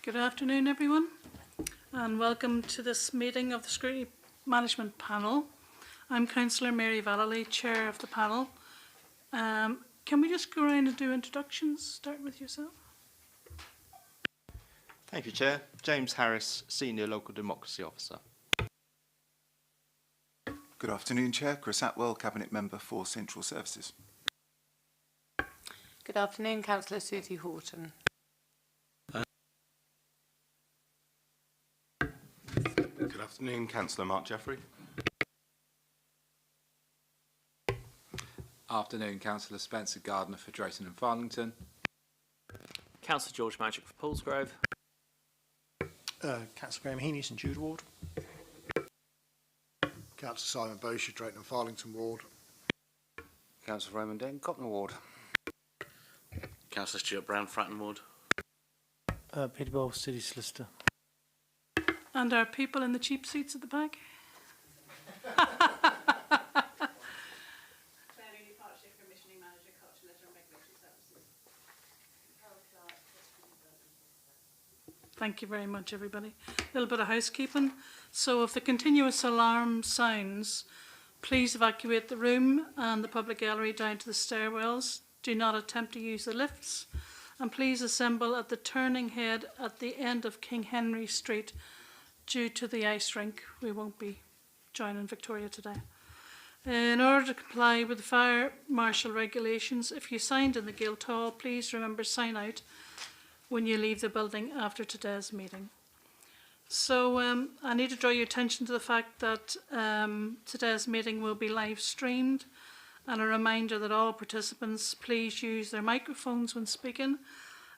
Good afternoon, everyone, and welcome to this meeting of the Scrutiny Management Panel. I'm Councillor Mary Vallely, Chair of the panel. Can we just go around and do introductions? Start with yourself. Thank you, Chair. James Harris, Senior Local Democracy Officer. Good afternoon, Chair. Chris Atwell, Cabinet Member for Central Services. Good afternoon, Councillor Susie Horton. Good afternoon, Councillor Mark Jeffrey. Afternoon, Councillor Spencer Gardner for Drayton and Farlington. Councillor George Magic for Paulsgrove. Councillor Graham Heaney, St Jude Ward. Councillor Simon Bosher, Drayton and Farlington Ward. Councillor Raymond Dane, Cotton Ward. Councillor Stuart Brown, Fratton Ward. Peter Bowles, City Solicitor. And our people in the cheap seats at the back. Thank you very much, everybody. A little bit of housekeeping. So if the continuous alarm sounds, please evacuate the room and the public gallery down to the stairwells. Do not attempt to use the lifts. And please assemble at the turning head at the end of King Henry Street. Due to the ice rink, we won't be joining Victoria today. In order to comply with the fire marshal regulations, if you signed in the Guildhall, please remember sign out when you leave the building after today's meeting. So I need to draw your attention to the fact that today's meeting will be live streamed, and a reminder that all participants please use their microphones when speaking.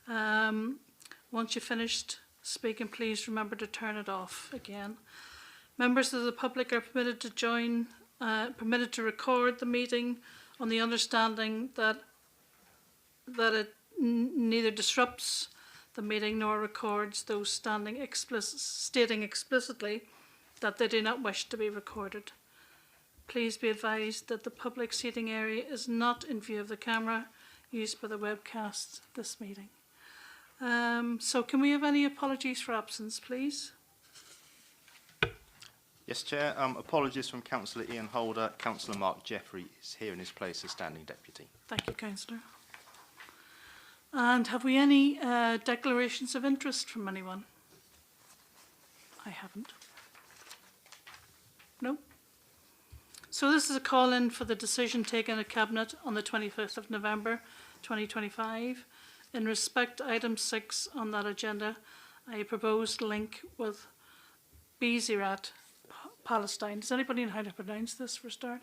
Once you've finished speaking, please remember to turn it off again. Members of the public are permitted to join, permitted to record the meeting on the understanding that it neither disrupts the meeting nor records those stating explicitly that they do not wish to be recorded. Please be advised that the public seating area is not in view of the camera used by the webcast this meeting. So can we have any apologies for absence, please? Yes, Chair. Apologies from Councillor Ian Holder. Councillor Mark Jeffrey is here in his place as Standing Deputy. Thank you, Councillor. And have we any declarations of interest from anyone? I haven't. No? So this is a call-in for the decision taken at Cabinet on the 25th of November 2025. In respect to item 6 on that agenda, I proposed link with Bizirat, Palestine. Does anybody know how to pronounce this for a start?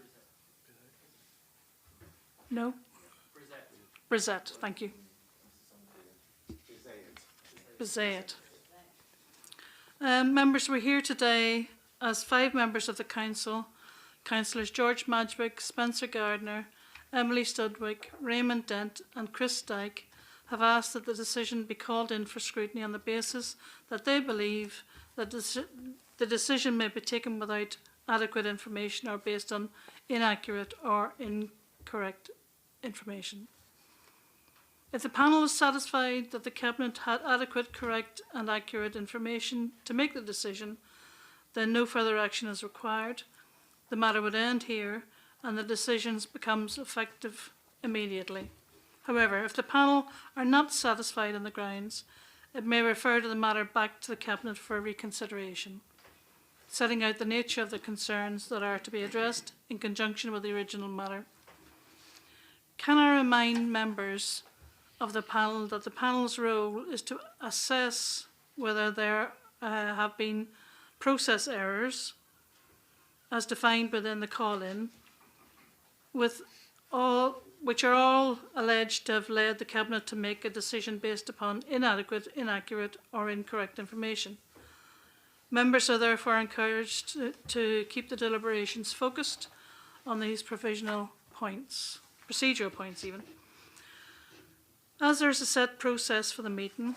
No? Brizet, thank you. Bizet. Members, we're here today as 5 members of the Council, Councillors George Madgwick, Spencer Gardner, Emily Studwick, Raymond Dent and Chris Dyke, have asked that the decision be called in for scrutiny on the basis that they believe that the decision may be taken without adequate information or based on inaccurate or incorrect information. If the panel is satisfied that the Cabinet had adequate, correct and accurate information to make the decision, then no further action is required. The matter would end here and the decision becomes effective immediately. However, if the panel are not satisfied on the grounds, it may refer to the matter back to the Cabinet for reconsideration, setting out the nature of the concerns that are to be addressed in conjunction with the original matter. Can I remind members of the panel that the panel's role is to assess whether there have been process errors as defined within the call-in, which are all alleged to have led the Cabinet to make a decision based upon inadequate, inaccurate or incorrect information. Members are therefore encouraged to keep the deliberations focused on these procedural points even. As there is a set process for the meeting,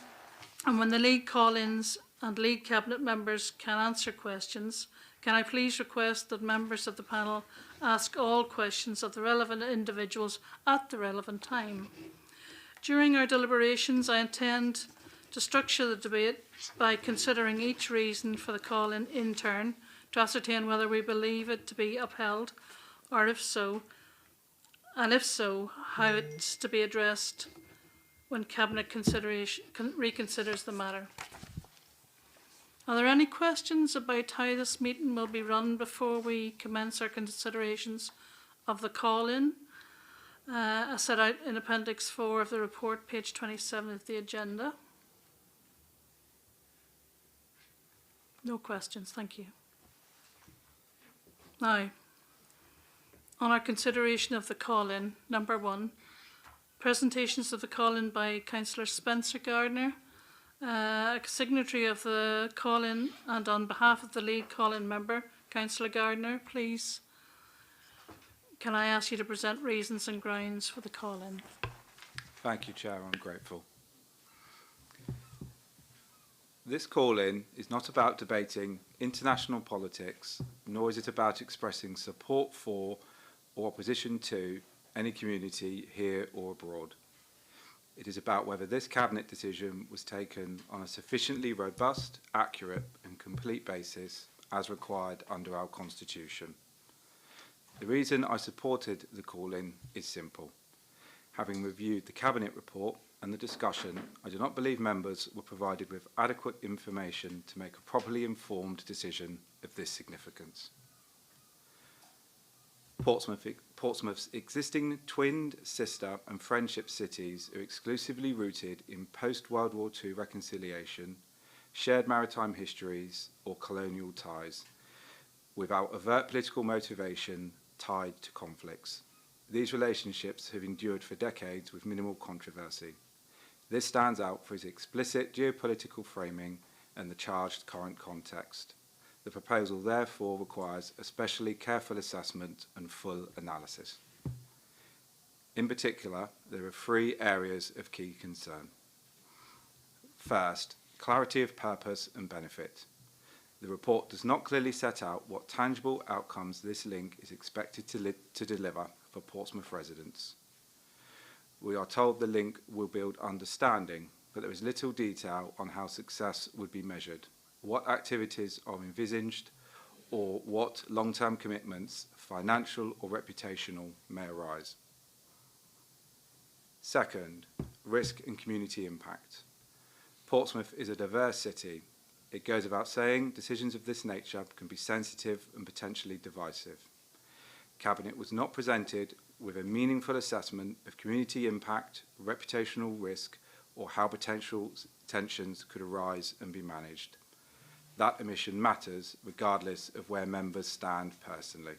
and when the lead call-ins and lead Cabinet members can answer questions, can I please request that members of the panel ask all questions of the relevant individuals at the relevant time. During our deliberations, I intend to structure the debate by considering each reason for the call in turn to ascertain whether we believe it to be upheld, or if so, how it's to be addressed when Cabinet reconsiders the matter. Are there any questions about how this meeting will be run before we commence our considerations of the call-in, as set out in Appendix 4 of the report, page 27 of the agenda? No questions, thank you. Now, on our consideration of the call-in, number 1, presentations of the call-in by Councillor Spencer Gardner, signatory of the call-in, and on behalf of the lead call-in member, Councillor Gardner, please, can I ask you to present reasons and grounds for the call-in? Thank you, Chair. I'm grateful. This call-in is not about debating international politics, nor is it about expressing support for or opposition to any community here or abroad. It is about whether this Cabinet decision was taken on a sufficiently robust, accurate and complete basis as required under our Constitution. The reason I supported the call-in is simple. Having reviewed the Cabinet report and the discussion, I do not believe members were provided with adequate information to make a properly informed decision of this significance. Portsmouth's existing twinned, sister and friendship cities are exclusively rooted in post-World War II reconciliation, shared maritime histories or colonial ties, without overt political motivation tied to conflicts. These relationships have endured for decades with minimal controversy. This stands out for its explicit geopolitical framing and the charged current context. The proposal therefore requires especially careful assessment and full analysis. In particular, there are 3 areas of key concern. First, clarity of purpose and benefit. The report does not clearly set out what tangible outcomes this link is expected to deliver for Portsmouth residents. We are told the link will build understanding, but there is little detail on how success would be measured, what activities are envisaged, or what long-term commitments, financial or reputational, may arise. Second, risk and community impact. Portsmouth is a diverse city. It goes without saying decisions of this nature can be sensitive and potentially divisive. Cabinet was not presented with a meaningful assessment of community impact, reputational risk, or how potential tensions could arise and be managed. That omission matters regardless of where members stand personally.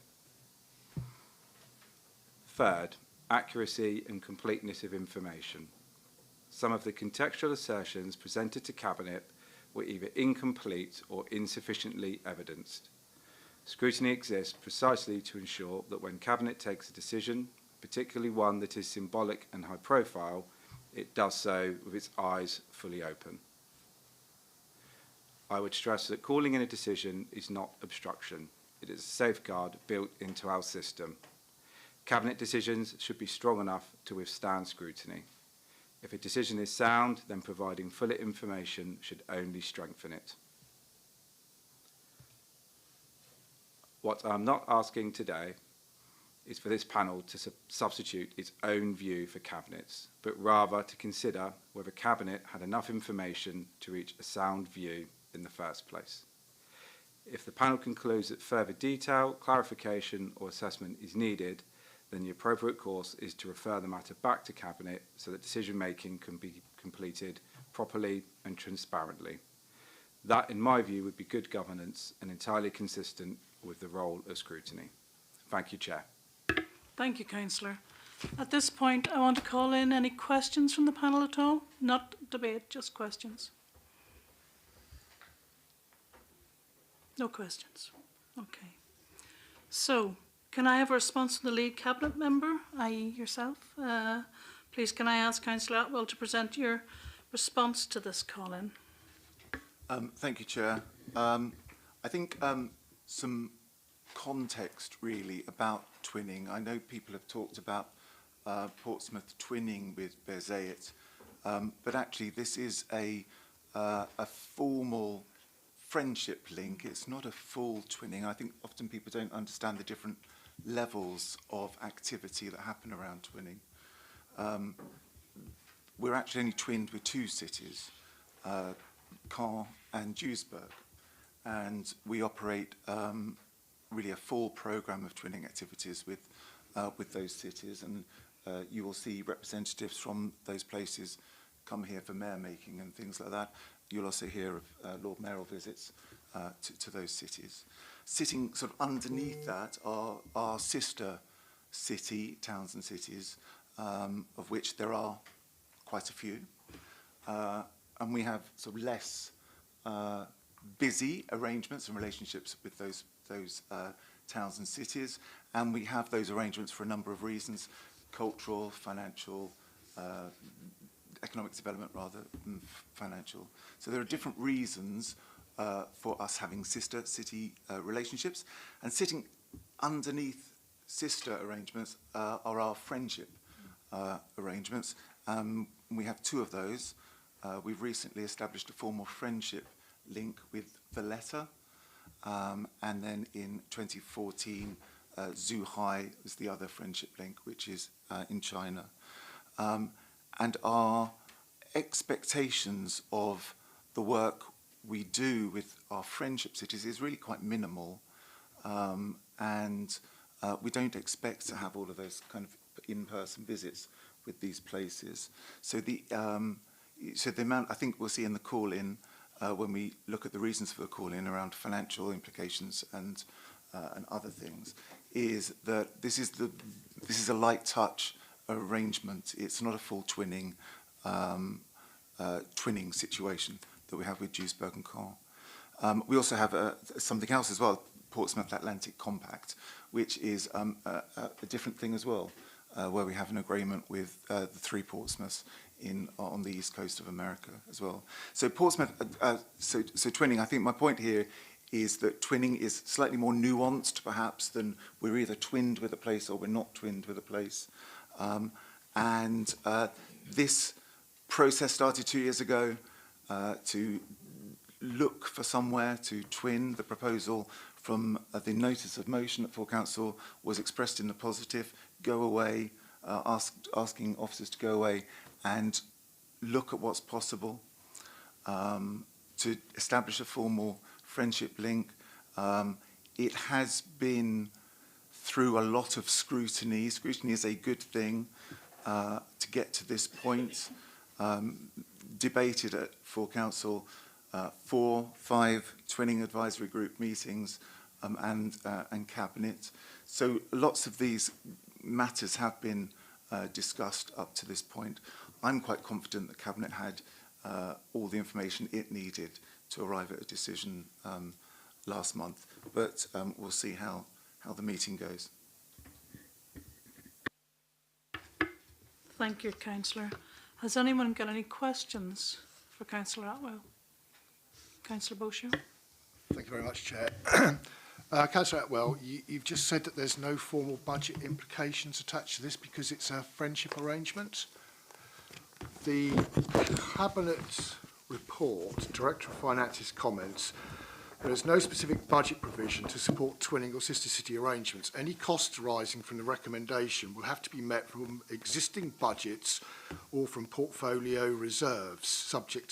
Third, accuracy and completeness of information. Some of the contextual assertions presented to Cabinet were either incomplete or insufficiently evidenced. Scrutiny exists precisely to ensure that when Cabinet takes a decision, particularly one that is symbolic and high profile, it does so with its eyes fully open. I would stress that calling in a decision is not obstruction. It is a safeguard built into our system. Cabinet decisions should be strong enough to withstand scrutiny. If a decision is sound, then providing full information should only strengthen it. What I'm not asking today is for this panel to substitute its own view for Cabinet's, but rather to consider whether Cabinet had enough information to reach a sound view in the first place. If the panel concludes that further detail, clarification or assessment is needed, then the appropriate course is to refer the matter back to Cabinet so that decision-making can be completed properly and transparently. That, in my view, would be good governance and entirely consistent with the role of scrutiny. Thank you, Chair. Thank you, Councillor. At this point, I want to call in any questions from the panel at all? Not debate, just questions. No questions. Okay. So, can I have a response from the lead Cabinet member, i.e. yourself? Please, can I ask Councillor Atwell to present your response to this call-in? Thank you, Chair. I think some context really about twinning. I know people have talked about Portsmouth twinning with Berzayet, but actually this is a a formal friendship link. It's not a full twinning. I think often people don't understand the different levels of activity that happen around twinning. We're actually only twinned with two cities, Caen and Duisburg, and we operate really a full program of twinning activities with those cities, and you will see representatives from those places come here for mayor making and things like that. You'll also hear of Lord Mayoral visits to those cities. Sitting sort of underneath that are our sister city, towns and cities, of which there are quite a few. And we have sort of less busy arrangements and relationships with those towns and cities, and we have those arrangements for a number of reasons: cultural, financial, economic development rather than financial. So there are different reasons for us having sister city relationships, and sitting underneath sister arrangements are our friendship arrangements. We have two of those. We've recently established a formal friendship link with Valletta, and then in 2014, Zhuhai was the other friendship link, which is in China. And our expectations of the work we do with our friendship cities is really quite minimal, and we don't expect to have all of those kind of in-person visits with these places. So the amount I think we'll see in the call-in when we look at the reasons for the call-in around financial implications and other things is that this is a light touch arrangement. It's not a full twinning situation that we have with Duisburg and Caen. We also have something else as well, Portsmouth Atlantic Compact, which is a different thing as well, where we have an agreement with the three Portsmouths on the east coast of America as well. So Portsmouth, so twinning, I think my point here is that twinning is slightly more nuanced perhaps than we're either twinned with a place or we're not twinned with a place. And this process started 2 years ago to look for somewhere to twin. The proposal from the notice of motion at full council was expressed in the positive: go away, asking officers to go away and look at what's possible, to establish a formal friendship link. It has been through a lot of scrutiny. Scrutiny is a good thing to get to this point. Debated at full council, 4, 5 twinning advisory group meetings, and cabinet. So lots of these matters have been discussed up to this point. I'm quite confident that cabinet had all the information it needed to arrive at a decision last month, but we'll see how the meeting goes. Thank you, Councillor. Has anyone got any questions for Councillor Atwell? Councillor Bosher. Thank you very much, Chair. Councillor Atwell, you've just said that there's no formal budget implications attached to this because it's a friendship arrangement. The Cabinet report, Director of Finance's comments, there is no specific budget provision to support twinning or sister city arrangements. Any costs arising from the recommendation will have to be met from existing budgets or from portfolio reserves, subject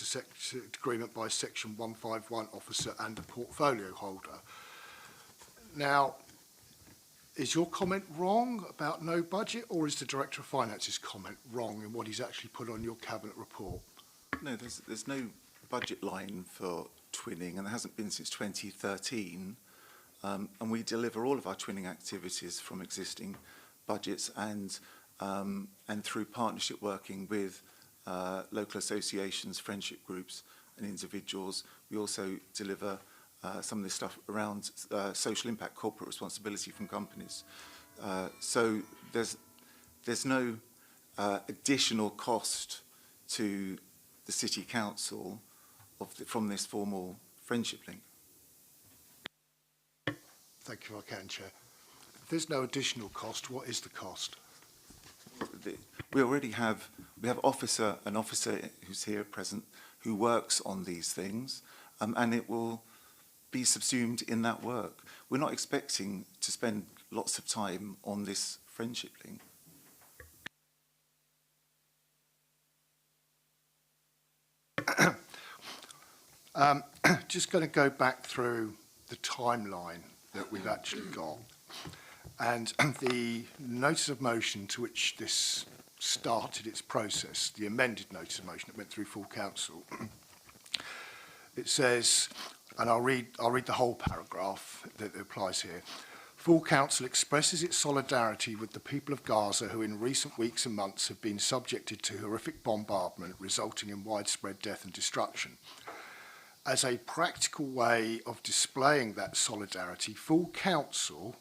to agreement by Section 151 officer and the portfolio holder. Now, is your comment wrong about no budget, or is the Director of Finance's comment wrong in what he's actually put on your Cabinet report? No, there's no budget line for twinning, and there hasn't been since 2013. And we deliver all of our twinning activities from existing budgets and through partnership working with local associations, friendship groups and individuals. We also deliver some of this stuff around social impact, corporate responsibility from companies. So there's no additional cost to the City Council from this formal friendship link. Thank you, I can, Chair. If there's no additional cost, what is the cost? We already have an officer who's here present who works on these things, and it will be subsumed in that work. We're not expecting to spend lots of time on this friendship link. Just going to go back through the timeline that we've actually got. And the notice of motion to which this started its process, the amended notice of motion that went through full council, it says, and I'll read the whole paragraph that applies here. Full council expresses its solidarity with the people of Gaza who in recent weeks and months have been subjected to horrific bombardment resulting in widespread death and destruction. As a practical way of displaying that solidarity, full council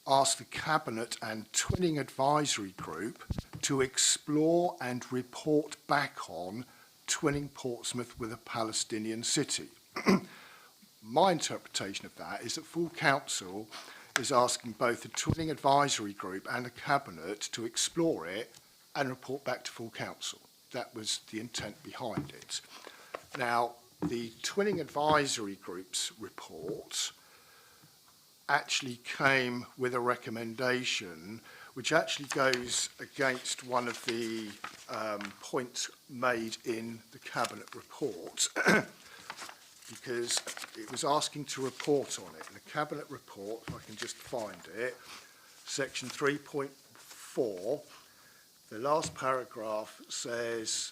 asked the Cabinet and Twinning Advisory Group to explore and report back on twinning Portsmouth with a Palestinian city. My interpretation of that is that full council is asking both the Twinning Advisory Group and the Cabinet to explore it and report back to full council. That was the intent behind it. Now, the Twinning Advisory Group's report actually came with a recommendation which actually goes against one of the points made in the Cabinet report because it was asking to report on it. The Cabinet report, if I can just find it, section 3.4, the last paragraph says,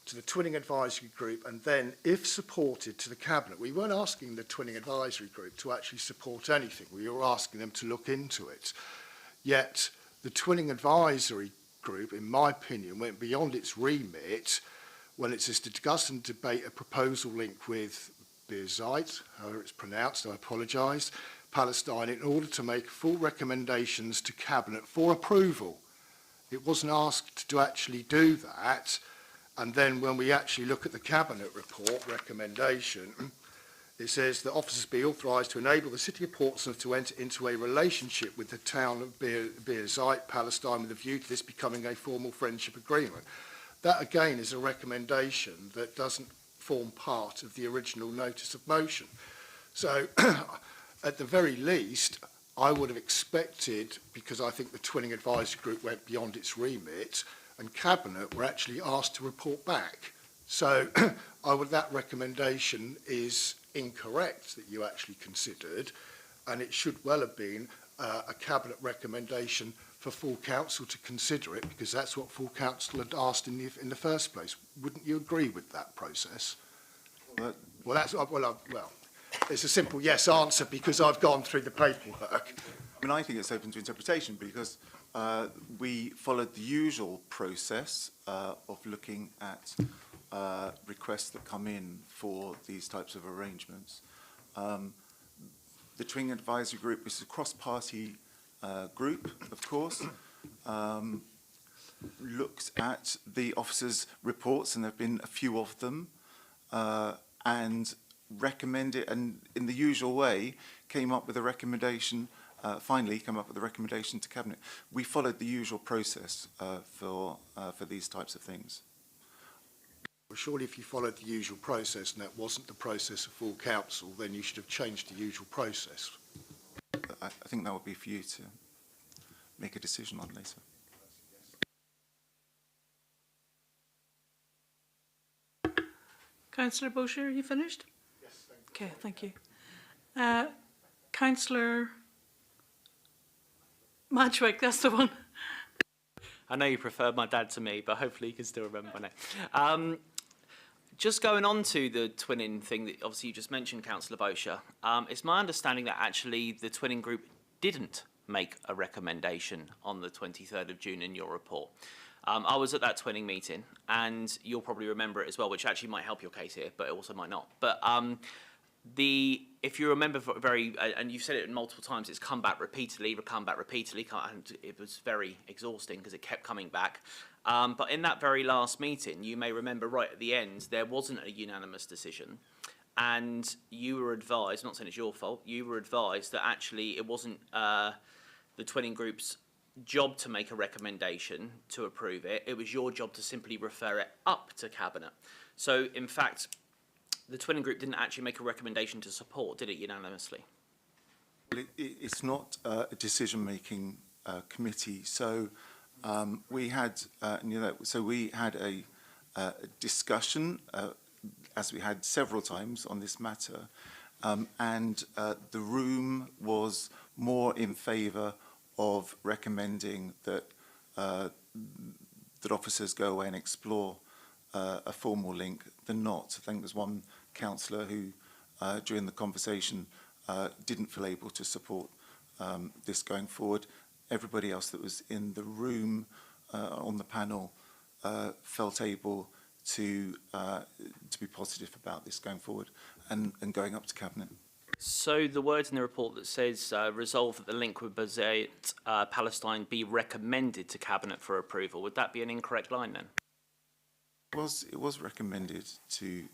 to the Twinning Advisory Group, and then, if supported, to the Cabinet. We weren't asking the Twinning Advisory Group to actually support anything. We were asking them to look into it. Yet, the Twinning Advisory Group, in my opinion, went beyond its remit when it says to discuss and debate a proposal linked with Birzeit, however it's pronounced, I apologise, Palestine, in order to make full recommendations to Cabinet for approval. It wasn't asked to actually do that. And then when we actually look at the Cabinet report recommendation, it says that officers be authorised to enable the City of Portsmouth to enter into a relationship with the town of Birzeit, Palestine, with a view to this becoming a formal friendship agreement. That, again, is a recommendation that doesn't form part of the original notice of motion. So, at the very least, I would have expected, because I think the Twinning Advisory Group went beyond its remit, and Cabinet were actually asked to report back. So that recommendation is incorrect that you actually considered, and it should well have been a Cabinet recommendation for full council to consider it, because that's what full council had asked in the first place. Wouldn't you agree with that process? Well, it's a simple yes answer because I've gone through the paperwork. I mean, I think it's open to interpretation because we followed the usual process of looking at requests that come in for these types of arrangements. The Twinning Advisory Group, which is a cross-party group, of course, looked at the officers' reports, and there have been a few of them, and recommended, and in the usual way, came up with a recommendation. Finally, come up with a recommendation to Cabinet. We followed the usual process for these types of things. Well, surely if you followed the usual process and that wasn't the process of full council, then you should have changed the usual process. I think that would be for you to make a decision on later. Councillor Bosher, are you finished? Yes, thank you. Okay, thank you. Councillor Madgwick, that's the one. I know you prefer my dad to me, but hopefully you can still remember my name. Just going on to the twinning thing that obviously you just mentioned, Councillor Bosher, it's my understanding that actually the twinning group didn't make a recommendation on the 23rd of June in your report. I was at that twinning meeting, and you'll probably remember it as well, which actually might help your case here, but it also might not. But if you remember and you've said it multiple times, it's come back repeatedly, and it was very exhausting because it kept coming back. But in that very last meeting, you may remember right at the end, there wasn't a unanimous decision. And you were advised, not saying it's your fault, you were advised that actually it wasn't the twinning group's job to make a recommendation to approve it. It was your job to simply refer it up to Cabinet. So, in fact, the Twinning Group didn't actually make a recommendation to support, did it, unanimously? Well, it's not a decision-making committee, so we had, we had a discussion, as we had several times on this matter, and the room was more in favour of recommending that that officers go away and explore a formal link than not. I think there's one councillor who, during the conversation, didn't feel able to support this going forward. Everybody else that was in the room on the panel felt able to be positive about this going forward and going up to Cabinet. So the words in the report that says resolve that the link with Beirut, Palestine be recommended to Cabinet for approval, would that be an incorrect line then? It was recommended to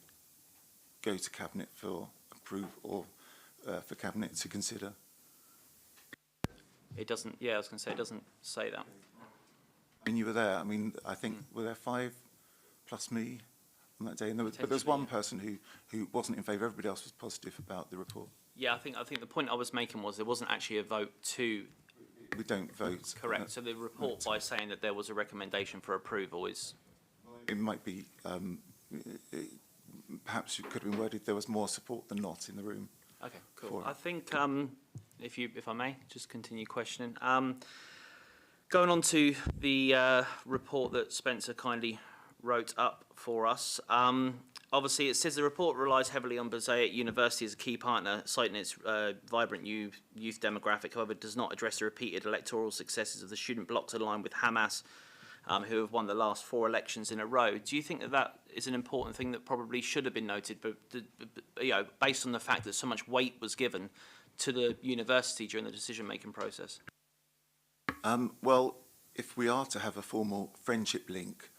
go to Cabinet for approval, or for Cabinet to consider. It doesn't, yeah, I was going to say, it doesn't say that. I mean, you were there. I mean, I think, were there 5 plus me on that day? And but there was one person who wasn't in favour. Everybody else was positive about the report. Yeah, I think the point I was making was there wasn't actually a vote to... We don't vote. Correct. So the report, by saying that there was a recommendation for approval, is... It might be, perhaps it could have been worded there was more support than not in the room. Okay, cool. For I think, if I may, just continue questioning. Going on to the report that Spencer kindly wrote up for us. Obviously, it says the report relies heavily on Beirut University as a key partner, citing its vibrant youth demographic. However, it does not address the repeated electoral successes of the student blocs aligned with Hamas, who have won the last 4 elections in a row. Do you think that that is an important thing that probably should have been noted, but based on the fact that so much weight was given to the university during the decision-making process? Well, if we are to have a formal friendship link,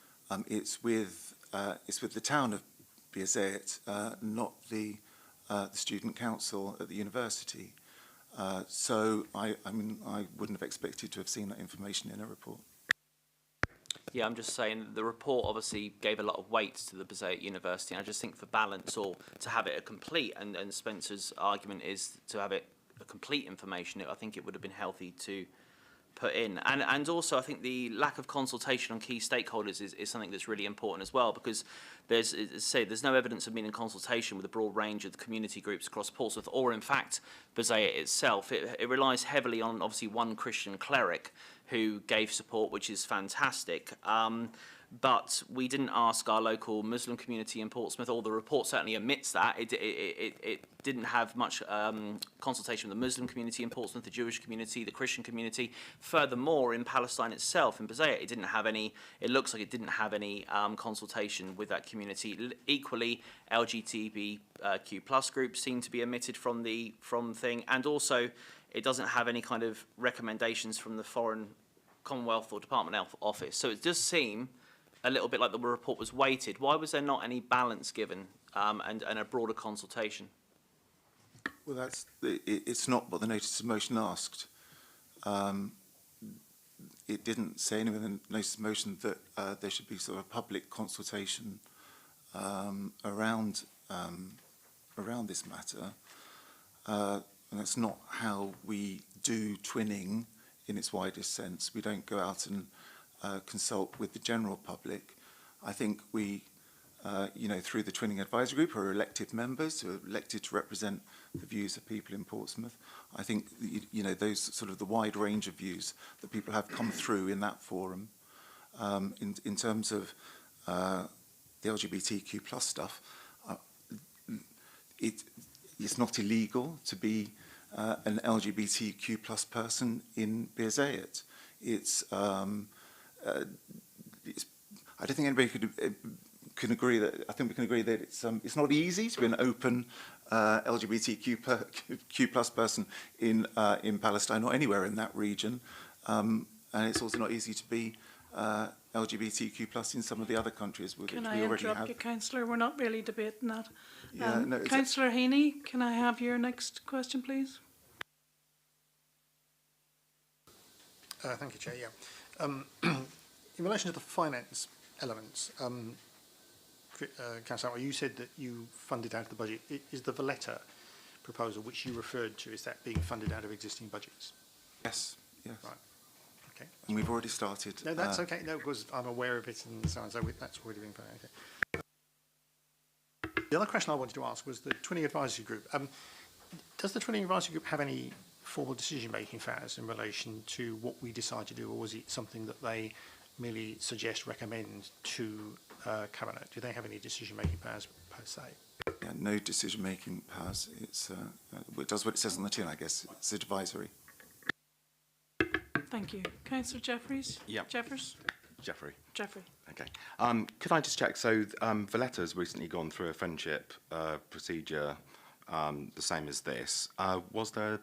it's with the town of Beirut, not the student council at the university. So I mean, I wouldn't have expected to have seen that information in a report. Yeah, I'm just saying the report obviously gave a lot of weight to the Beirut University, and I just think for balance, or to have it a complete, and Spencer's argument is to have it a complete information, I think it would have been healthy to put in. And also I think the lack of consultation on key stakeholders is something that's really important as well, because there's no evidence of meaning consultation with a broad range of the community groups across Portsmouth, or in fact Beirut itself. It relies heavily on obviously one Christian cleric who gave support, which is fantastic. But we didn't ask our local Muslim community in Portsmouth, or the report certainly admits that. It didn't have much consultation with the Muslim community in Portsmouth, the Jewish community, the Christian community. Furthermore, in Palestine itself, in Beirut, it didn't have any, it looks like it didn't have any consultation with that community. Equally, LGBTQ plus groups seem to be omitted from the thing, and also it doesn't have any kind of recommendations from the Foreign Commonwealth or Department Health Office. So it does seem a little bit like the report was weighted. Why was there not any balance given and a broader consultation? Well, it's not what the notice of motion asked. It didn't say anywhere in the notice of motion that there should be sort of a public consultation around this matter. And that's not how we do twinning in its widest sense. We don't go out and consult with the general public. I think we, through the Twinning Advisory Group, are elected members who are elected to represent the views of people in Portsmouth. I think, those sort of the wide range of views that people have come through in that forum. In terms of the LGBTQ plus stuff, it's not illegal to be an LGBTQ plus person in Beirut. I don't think anybody can agree that. I think we can agree that it's not easy to be an open LGBTQ plus person in Palestine or anywhere in that region, and it's also not easy to be LGBTQ plus in some of the other countries which we already have. Can I interrupt you, Councillor? We're not really debating that. Yeah, no, Councillor Heaney, can I have your next question, please? Thank you, Chair. Yeah. In relation to the finance elements, Councillor Atwell, you said that you funded out of the budget. Is the Valletta proposal, which you referred to, is that being funded out of existing budgets? Yes, yes. Right. Okay. And we've already started. No, that's okay. No, because I'm aware of it and so on. So that's already been funded. Okay. The other question I wanted to ask was the Twinning Advisory Group. Does the Twinning Advisory Group have any formal decision-making powers in relation to what we decide to do, or was it something that they merely suggest, recommend to Cabinet? Do they have any decision-making powers per se? Yeah, no decision-making powers. It does what it says on the tin, I guess. It's advisory. Thank you. Councillor Jeffries? Yeah. Jeffers? Jeffrey. Jeffrey. Okay. Could I just check? So Valletta's recently gone through a friendship procedure, the same as this. Was there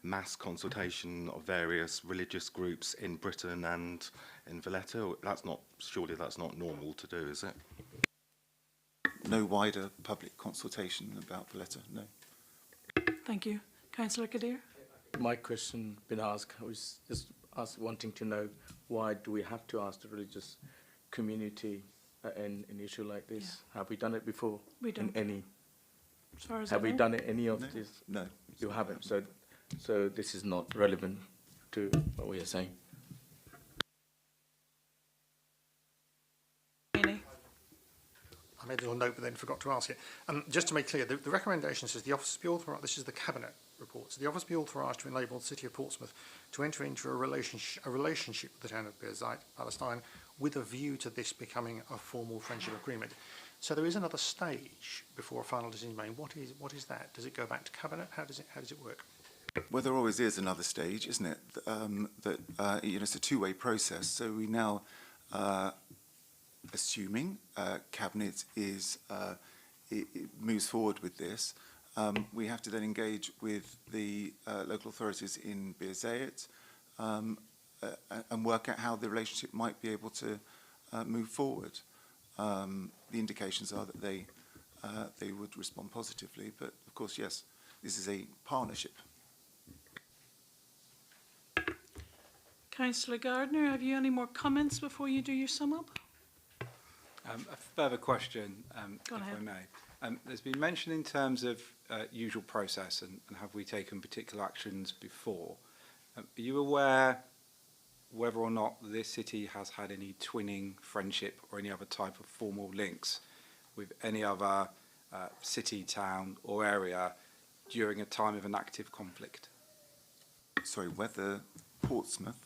mass consultation of various religious groups in Britain and in Valletta? Surely that's not normal to do, is it? No wider public consultation about Valletta, no. Thank you. Councillor Kadir? My question been asked. I was just wanting to know, why do we have to ask the religious community in an issue like this? Yeah. Have we done it before? We don't. In any? As far as Have I we know. done it any of No. this? No. You haven't. So this is not relevant to what we are saying. Amy? I made a little note but then forgot to ask it. Just to make clear, the recommendation says the office be authorised, this is the Cabinet report, so the office be authorised to enable the City of Portsmouth to enter into a relationship with the town of Birzeit, Palestine, with a view to this becoming a formal friendship agreement. So there is another stage before a final decision is made. What is that? Does it go back to Cabinet? How does it work? Well, there always is another stage, isn't it? It's a two-way process. So we now, assuming Cabinet it moves forward with this, we have to then engage with the local authorities in Birzeit and work out how the relationship might be able to move forward. The indications are that they would respond positively, but of course, yes, this is a partnership. Councillor Gardner, have you any more comments before you do your sum up? A further question, Go if ahead. I may. There's been mention in terms of usual process and have we taken particular actions before. Are you aware whether or not this city has had any twinning, friendship or any other type of formal links with any other city, town or area during a time of an active conflict? Sorry, whether Portsmouth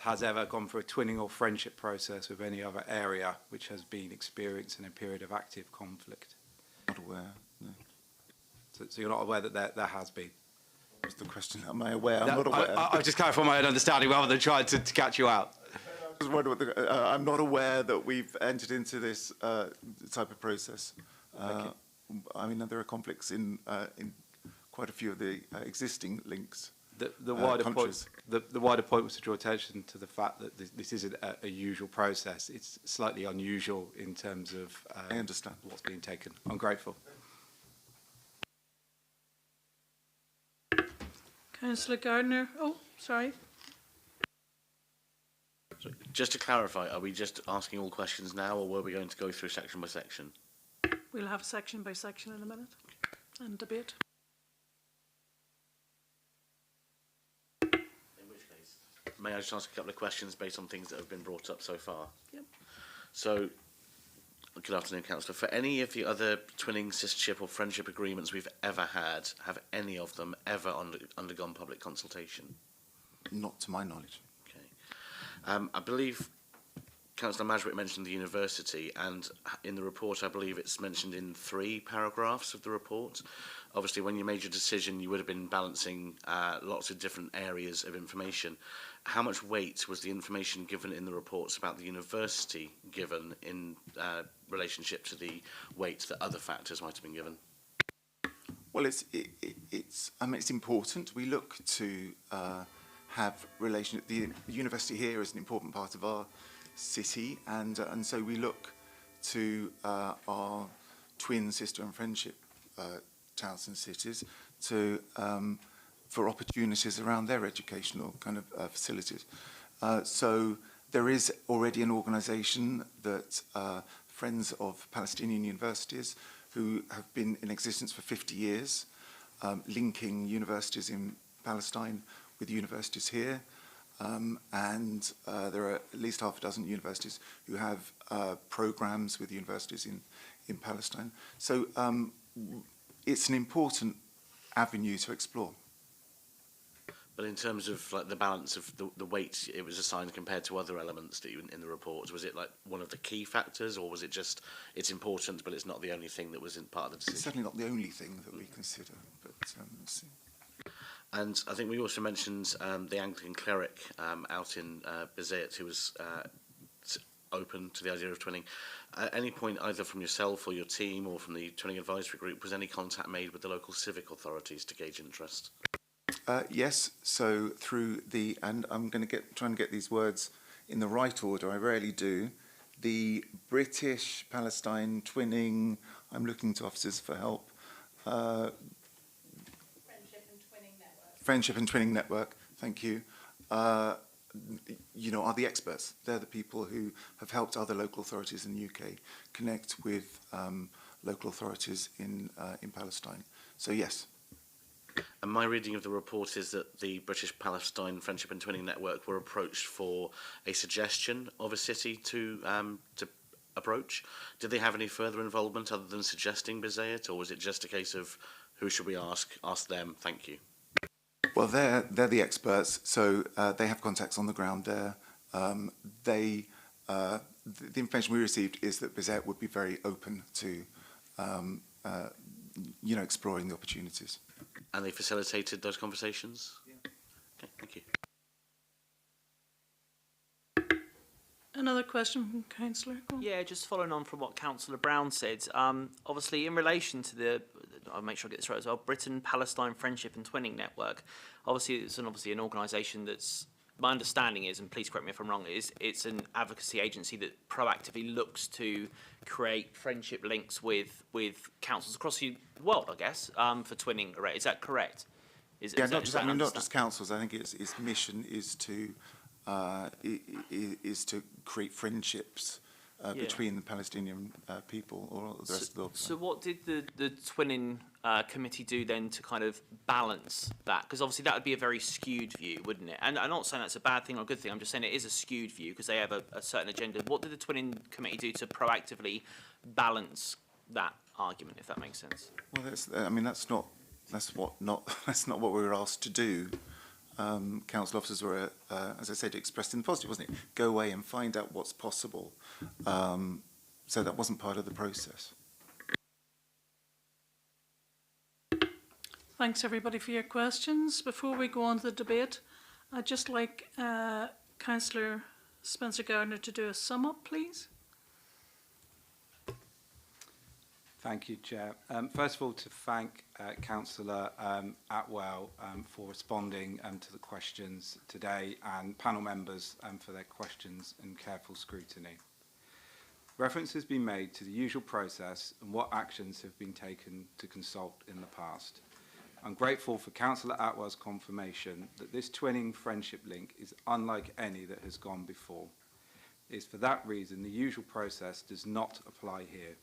has ever gone through a twinning or friendship process with any other area which has been experienced in a period of active conflict? Not aware, no. So you're not aware that there has been? What's the question? Am I aware? I'm not aware. I just clarify my own understanding rather than trying to catch you out. I'm not aware that we've entered into this type of process. I mean, there are conflicts in quite a few of the existing links. The wider point was to draw attention to the fact that this isn't a usual process. It's slightly unusual in terms of I understand what's being taken. I'm grateful. Councillor Gardner. Oh, sorry. Just to clarify, are we just asking all questions now, or were we going to go through section by section? We'll have section by section in a minute and debate. In which case, may I just ask a couple of questions based on things that have been brought up so far? Yep. So, good afternoon, Councillor. For any of the other twinning, sistership or friendship agreements we've ever had, have any of them ever undergone public consultation? Not to my knowledge. Okay. I believe Councillor Majwick mentioned the university, and in the report I believe it's mentioned in 3 paragraphs of the report. Obviously, when you made your decision, you would have been balancing lots of different areas of information. How much weight was the information given in the reports about the university given in relationship to the weight that other factors might have been given? Well, it's important. We look to have relation. The university here is an important part of our city, and so we look to our twin, sister, and friendship towns and cities to for opportunities around their educational kind of facilities. So there is already an organisation that Friends of Palestinian Universities, who have been in existence for 50 years, linking universities in Palestine with universities here. And there are at least half a dozen universities who have programmes with universities in Palestine. So it's an important avenue to explore. But in terms of like the balance of the weight it was assigned compared to other elements that you in the report, was it like one of the key factors, or was it just it's important but it's not the only thing that was in part of the decision? It's certainly not the only thing that we consider, but we'll see. And I think we also mentioned the Anglican cleric out in Bizet who was open to the idea of twinning. At any point, either from yourself or your team or from the twinning advisory group, was any contact made with the local civic authorities to gauge interest? Yes, so through the, and I'm going to try and get these words in the right order, I rarely do, the British Palestine twinning, I'm looking to officers for help, Friendship and Twinning Network, thank you, you know, are the experts. They're the people who have helped other local authorities in the UK connect with local authorities in Palestine. So yes. And my reading of the report is that the British Palestine Friendship and Twinning Network were approached for a suggestion of a city to approach. Did they have any further involvement other than suggesting Bizet, or was it just a case of who should we ask? Ask them, thank you. Well, they're the experts, so they have contacts on the ground there. The information we received is that Bizet would be very open to, you know, exploring the opportunities. And they facilitated those conversations? Yeah. Okay, thank you. Another question from Councillor. Yeah, just following on from what Councillor Brown said. Obviously, in relation to the, I'll make sure I get this right as well, Britain-Palestine Friendship and Twinning Network. Obviously, it's an organisation that's, my understanding is, and please correct me if I'm wrong, it's an advocacy agency that proactively looks to create friendship links with councils across the world, I guess, for twinning. Right? Is that correct? Yeah, not just councils. I think its mission is to create friendships between the Palestinian people or the rest of the world. So what did the twinning committee do then to kind of balance that? Because obviously that would be a very skewed view, wouldn't it? And I'm not saying that's a bad thing or a good thing. I'm just saying it is a skewed view because they have a certain agenda. What did the twinning committee do to proactively balance that argument, if that makes sense? Well, that's not what we were asked to do. Council officers were, as I said, expressed in the positive, wasn't it? Go away and find out what's possible. So that wasn't part of the process. Thanks everybody for your questions. Before we go on to the debate, I'd just like Councillor Spencer Gardner to do a sum up, please. Thank you, Chair. First of all, to thank Councillor Atwell for responding to the questions today, and panel members for their questions and careful scrutiny. Reference has been made to the usual process and what actions have been taken to consult in the past. I'm grateful for Councillor Atwell's confirmation that this twinning friendship link is unlike any that has gone before. It is for that reason the usual process does not apply here.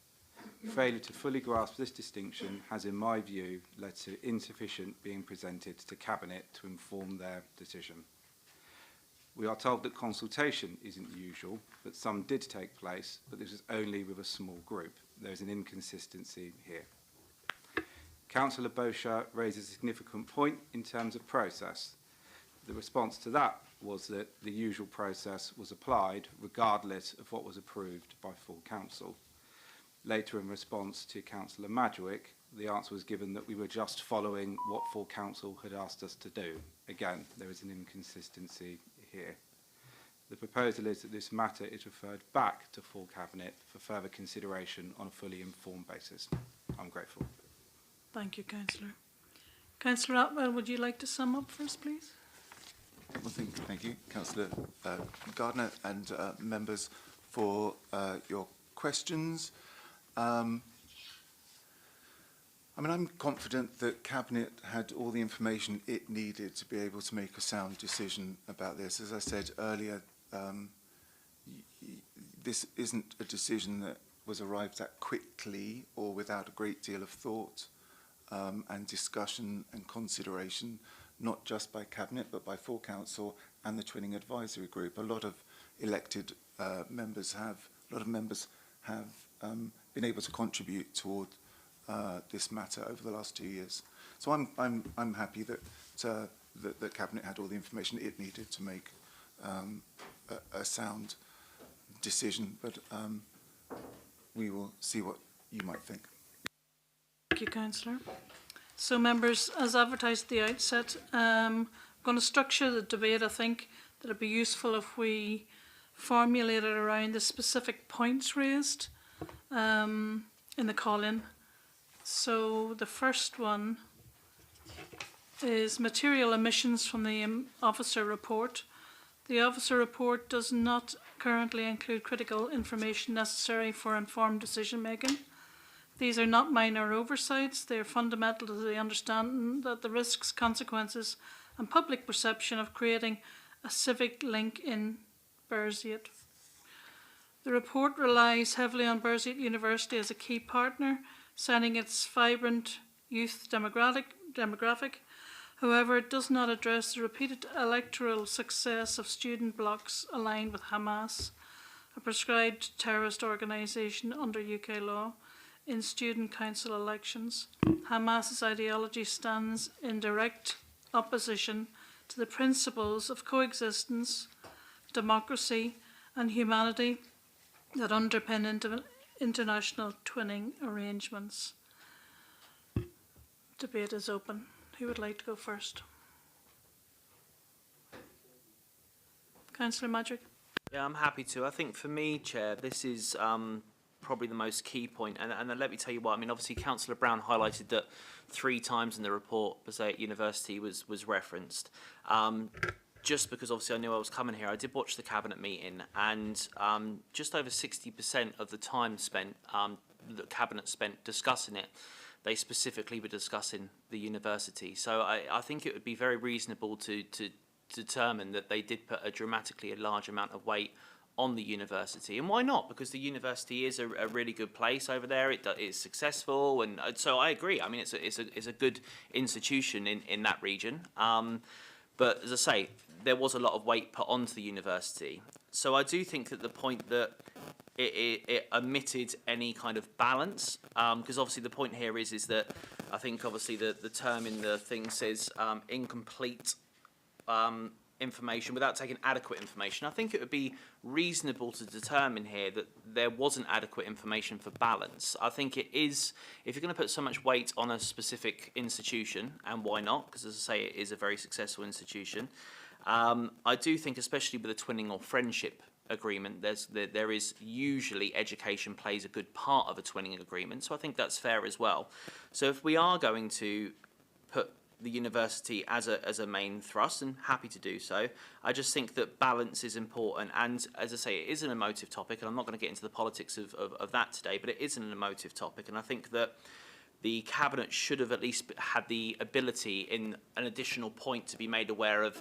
Failure to fully grasp this distinction has, in my view, led to insufficient being presented to Cabinet to inform their decision. We are told that consultation isn't usual, that some did take place, but this was only with a small group. There is an inconsistency here. Councillor Bosher raises a significant point in terms of process. The response to that was that the usual process was applied regardless of what was approved by full council. Later, in response to Councillor Madgwick, the answer was given that we were just following what full council had asked us to do. Again, there is an inconsistency here. The proposal is that this matter is referred back to full Cabinet for further consideration on a fully informed basis. I'm grateful. Thank you, Councillor. Councillor Atwell, would you like to sum up first, please? Well, thank you, Councillor Gardner and members for your questions. I I mean, I'm confident that Cabinet had all the information it needed to be able to make a sound decision about this. As I said earlier, this isn't a decision that was arrived at quickly or without a great deal of thought and discussion and consideration, not just by Cabinet but by full Council and the Twinning Advisory Group. A lot of elected members have been able to contribute toward this matter over the last 2 years. So I'm happy that that Cabinet had all the information it needed to make a sound decision, but we will see what you might think. Thank you, Councillor. So, members, as advertised at the outset, I'm going to structure the debate. I think that it'd be useful if we formulate it around the specific points raised in the call-in. So, the first one is material omissions from the officer report. The officer report does not currently include critical information necessary for informed decision making. These are not minor oversights. They are fundamental to the understanding that the risks, consequences and public perception of creating a civic link in Bearsgate. The report relies heavily on Bearsgate University as a key partner, citing its vibrant youth demographic. However, it does not address the repeated electoral success of student blocs aligned with Hamas, a prescribed terrorist organisation under UK law, in student council elections. Hamas's ideology stands in direct opposition to the principles of coexistence, democracy and humanity that underpin international twinning arrangements. Debate is open. Who would like to go first? Councillor Madrick. Yeah, I'm happy to. I think for me, Chair, this is probably the most key point, and let me tell you why. I mean, obviously, Councillor Brown highlighted that 3 times in the report, Bearsgate University was referenced. Just because obviously I knew I was coming here, I did watch the Cabinet meeting, and just over 60% of the time spent, the Cabinet spent discussing it, they specifically were discussing the university. So I think it would be very reasonable to determine that they did put a dramatically large amount of weight on the university. And why not? Because the university is a really good place over there. It is successful, and so I agree. I mean, it's a good institution in that region. But as I say, there was a lot of weight put onto the university. So I do think that the point that it omitted any kind of balance, because obviously the point here is that I think obviously the term in the thing says incomplete information without taking adequate information. I think it would be reasonable to determine here that there wasn't adequate information for balance. I think it is, if you're going to put so much weight on a specific institution, and why not, because as I say, it is a very successful institution, I do think, especially with a twinning or friendship agreement, there is usually education plays a good part of a twinning agreement, so I think that's fair as well. So if we are going to put the university as a main thrust, and happy to do so, I just think that balance is important, and as I say, it is an emotive topic, and I'm not going to get into the politics of that today, but it is an emotive topic, and I think that the Cabinet should have at least had the ability in an additional point to be made aware of,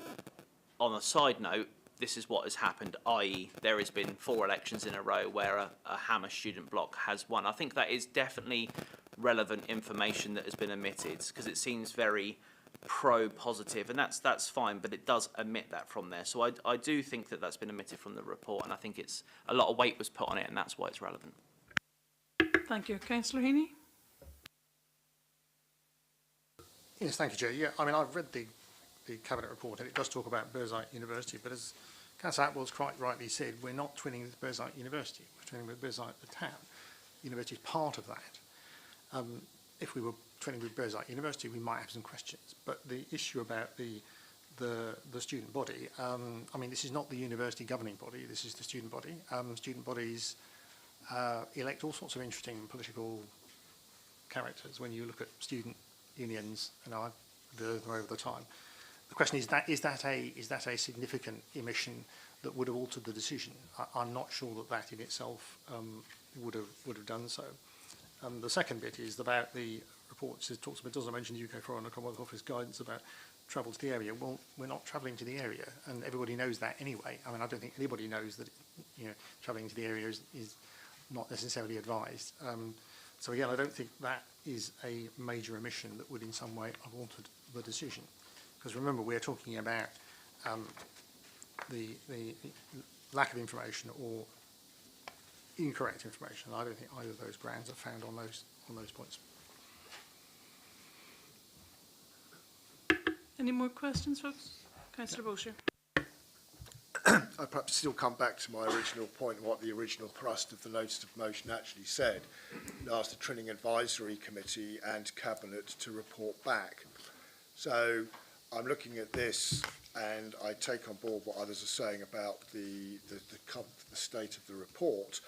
on a side note, this is what has happened, i.e. there has been 4 elections in a row where a Hamas student bloc has won. I think that is definitely relevant information that has been omitted, because it seems very pro-positive, and that's fine, but it does omit that from there. So I do think that that's been omitted from the report, and I think it's a lot of weight was put on it, and that's why it's relevant. Thank you. Councillor Heaney. Yes, thank you, Chair. Yeah, I mean, I've read the Cabinet report, and it does talk about Bearsgate University, but as Councillor Atwell's quite rightly said, we're not twinning with Bearsgate University, we're twinning with Bearsgate the town. The university is part of that. If we were twinning with Bearsgate University, we might have some questions, but the issue about the student body, I mean, this is not the university governing body, this is the student body. Student bodies elect all sorts of interesting political characters when you look at student unions, and I've observed them over the time. The question is that a significant omission that would have altered the decision? I'm not sure that in itself would have done so. The second bit is about the report. It talks about, doesn't mention the UK Foreign and Commonwealth Office guidance about travel to the area. Well, we're not travelling to the area, and everybody knows that anyway. I mean, I don't think anybody knows that, you know, travelling to the area is not necessarily advised. So again, I don't think that is a major omission that would in some way have altered the decision. Because remember, we're talking about the lack of information or incorrect information. I don't think either of those grounds are found on those points. Any more questions, folks? Councillor Bowyer. I perhaps still come back to my original point, what the original thrust of the notice of motion actually said. It asked the Trinning Advisory Committee and Cabinet to report back. So I'm looking at this and I take on board what others are saying about the state of the report.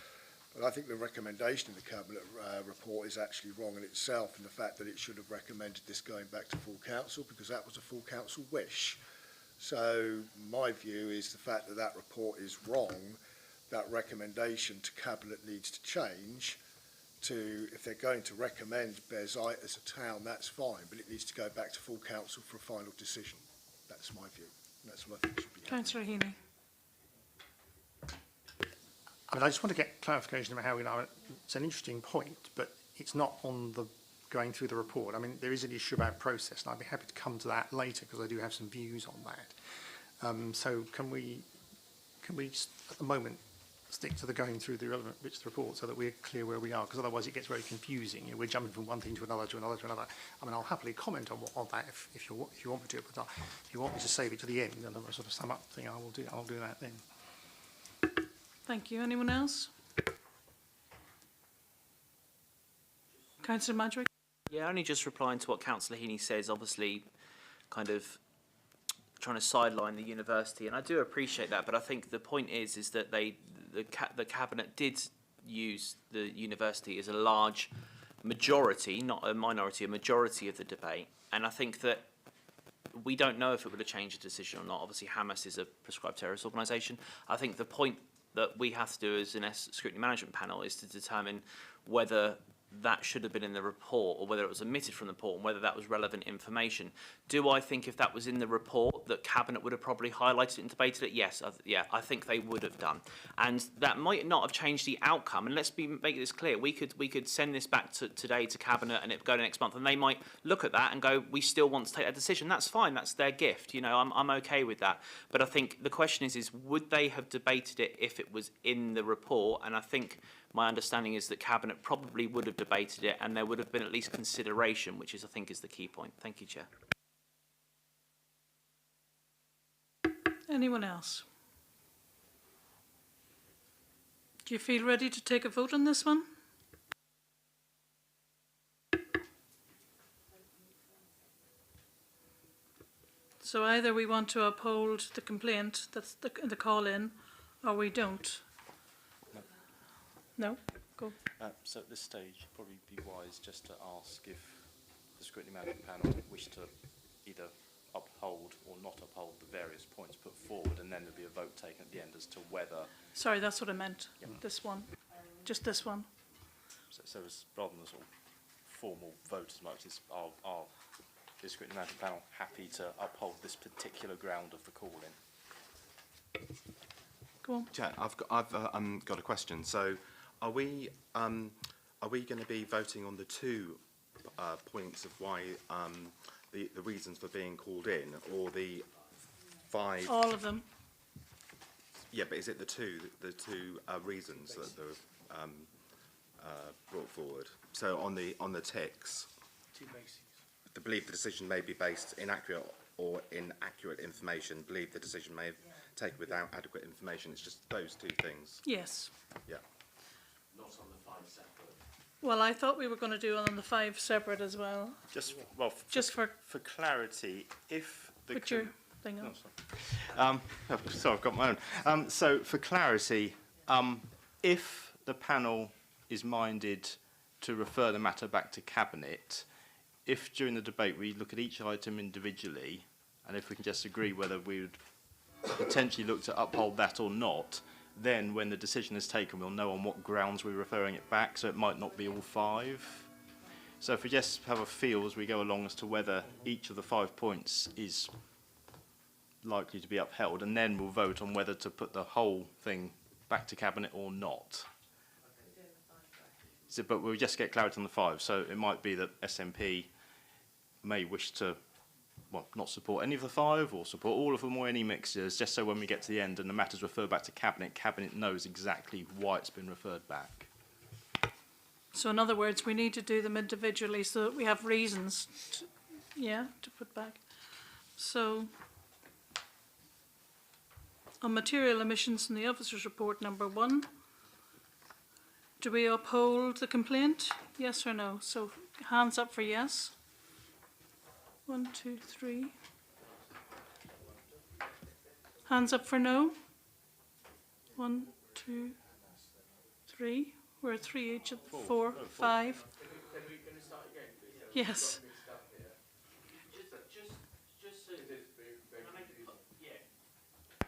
But I think the recommendation of the Cabinet report is actually wrong in itself, in the fact that it should have recommended this going back to full council, because that was a full council wish. So my view is the fact that that report is wrong, that recommendation to Cabinet needs to change to, if they're going to recommend Bearside as a town, that's fine, but it needs to go back to full council for a final decision. That's my view. That's what I think should be happening. Councillor Heaney. I mean, I just want to get clarification about how we know it's an interesting point, but it's not on the going through the report. I mean, there is an issue about process, and I'd be happy to come to that later because I do have some views on that. So can we just, at the moment, stick to the going through the relevant bits of the report so that we're clear where we are, because otherwise it gets very confusing. You know, we're jumping from one thing to another, to another, to another. I mean, I'll happily comment on that if you want me to, but if you want me to save it to the end, and a sort of sum up thing, I'll do that then. Thank you. Anyone else? Councillor Madrick. Yeah, only just replying to what Councillor Heaney says, obviously kind of trying to sideline the university, and I do appreciate that, but I think the point is that the Cabinet did use the university as a large majority, not a minority, a majority of the debate, and I think that we don't know if it would have changed the decision or not. Obviously, Hamas is a prescribed terrorist organisation. I think the point that we have to do as an scrutiny management panel is to determine whether that should have been in the report or whether it was omitted from the report and whether that was relevant information. Do I think if that was in the report that Cabinet would have probably highlighted it and debated it? Yes, I think they would have done. And that might not have changed the outcome. And let's make this clear. We could send this back today to Cabinet and it go to next month and they might look at that and go, we still want to take that decision. That's fine. That's their gift. You know, I'm okay with that. But I think the question is would they have debated it if it was in the report? And I think my understanding is that Cabinet probably would have debated it and there would have been at least consideration, which I think is the key point. Thank you, Chair. Anyone else? Do you feel ready to take a vote on this one? So either we want to uphold the complaint, that's the call in, or we don't. No? Go. So at this stage, it'd probably be wise just to ask if the scrutiny management panel wish to either uphold or not uphold the various points put forward, and then there'll be a vote taken at the end as to whether... Sorry, that's what I meant. Yep. This one. Just this one. So as rather than a sort of formal vote as much as are the scrutiny management panel happy to uphold this particular ground of the call-in? Go on. Chair, I've got a question. So, are we going to be voting on the two points of why the reasons for being called in, or the 5? All of them. Yeah, but is it the two reasons that they're brought forward? So on the ticks, to believe the decision may be based inaccurate or inaccurate information, believe the decision may have taken without adequate information. It's just those two things. Yes. Yeah. Not on the 5 separate. Well, I thought we were going to do it on the 5 separate as well. Just for clarity, if the Put your thing on. sorry, I've got my own. So for clarity, if the panel is minded to refer the matter back to Cabinet, if during the debate we look at each item individually, and if we can just agree whether we would potentially look to uphold that or not, then when the decision is taken, we'll know on what grounds we're referring it back, so it might not be all 5. So if we just have a feel as we go along as to whether each of the 5 points is likely to be upheld, and then we'll vote on whether to put the whole thing back to Cabinet or not. So, but we'll just get clarity on the 5. So it might be that SNP may wish to, well, not support any of the 5 or support all of them or any mixtures, just so when we get to the end and the matter's referred back to Cabinet, Cabinet knows exactly why it's been referred back. So in other words, we need to do them individually so that we have reasons to, to put back. So on material emissions in the officer's report number 1, do we uphold the complaint? Yes or no? So hands up for yes. 1, 2, 3. Hands up for no. 1, 2, 3. We're at 3 each of 4, 5. Yes.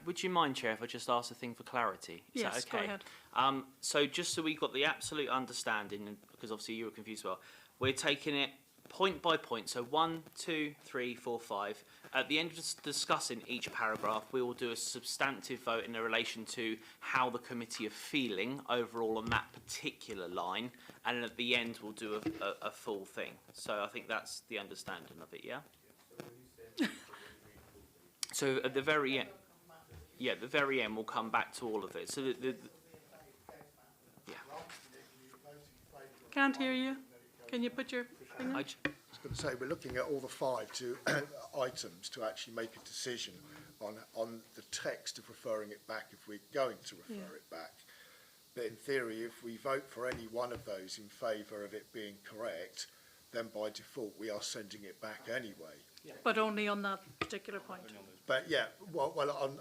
Would you mind, Chair, if I just ask a thing for clarity? Is Yes, that okay? go ahead. So just so we got the absolute understanding, and because obviously you were confused as well, we're taking it point by point. So 1, 2, 3, 4, 5. At the end of discussing each paragraph, we will do a substantive vote in relation to how the committee are feeling overall on that particular line, and then at the end we'll do a full thing. So I think that's the understanding of it, yeah? So at the very end, yeah, at the very end we'll come back to all of it. So yeah. Can't hear you. Can you put your finger? I was going to say, we're looking at all the 5 items to actually make a decision on the text of referring it back if we're going to refer it back. But in theory, if we vote for any one of those in favour of it being correct, then by default we are sending it back anyway. But only on that particular point. But yeah, well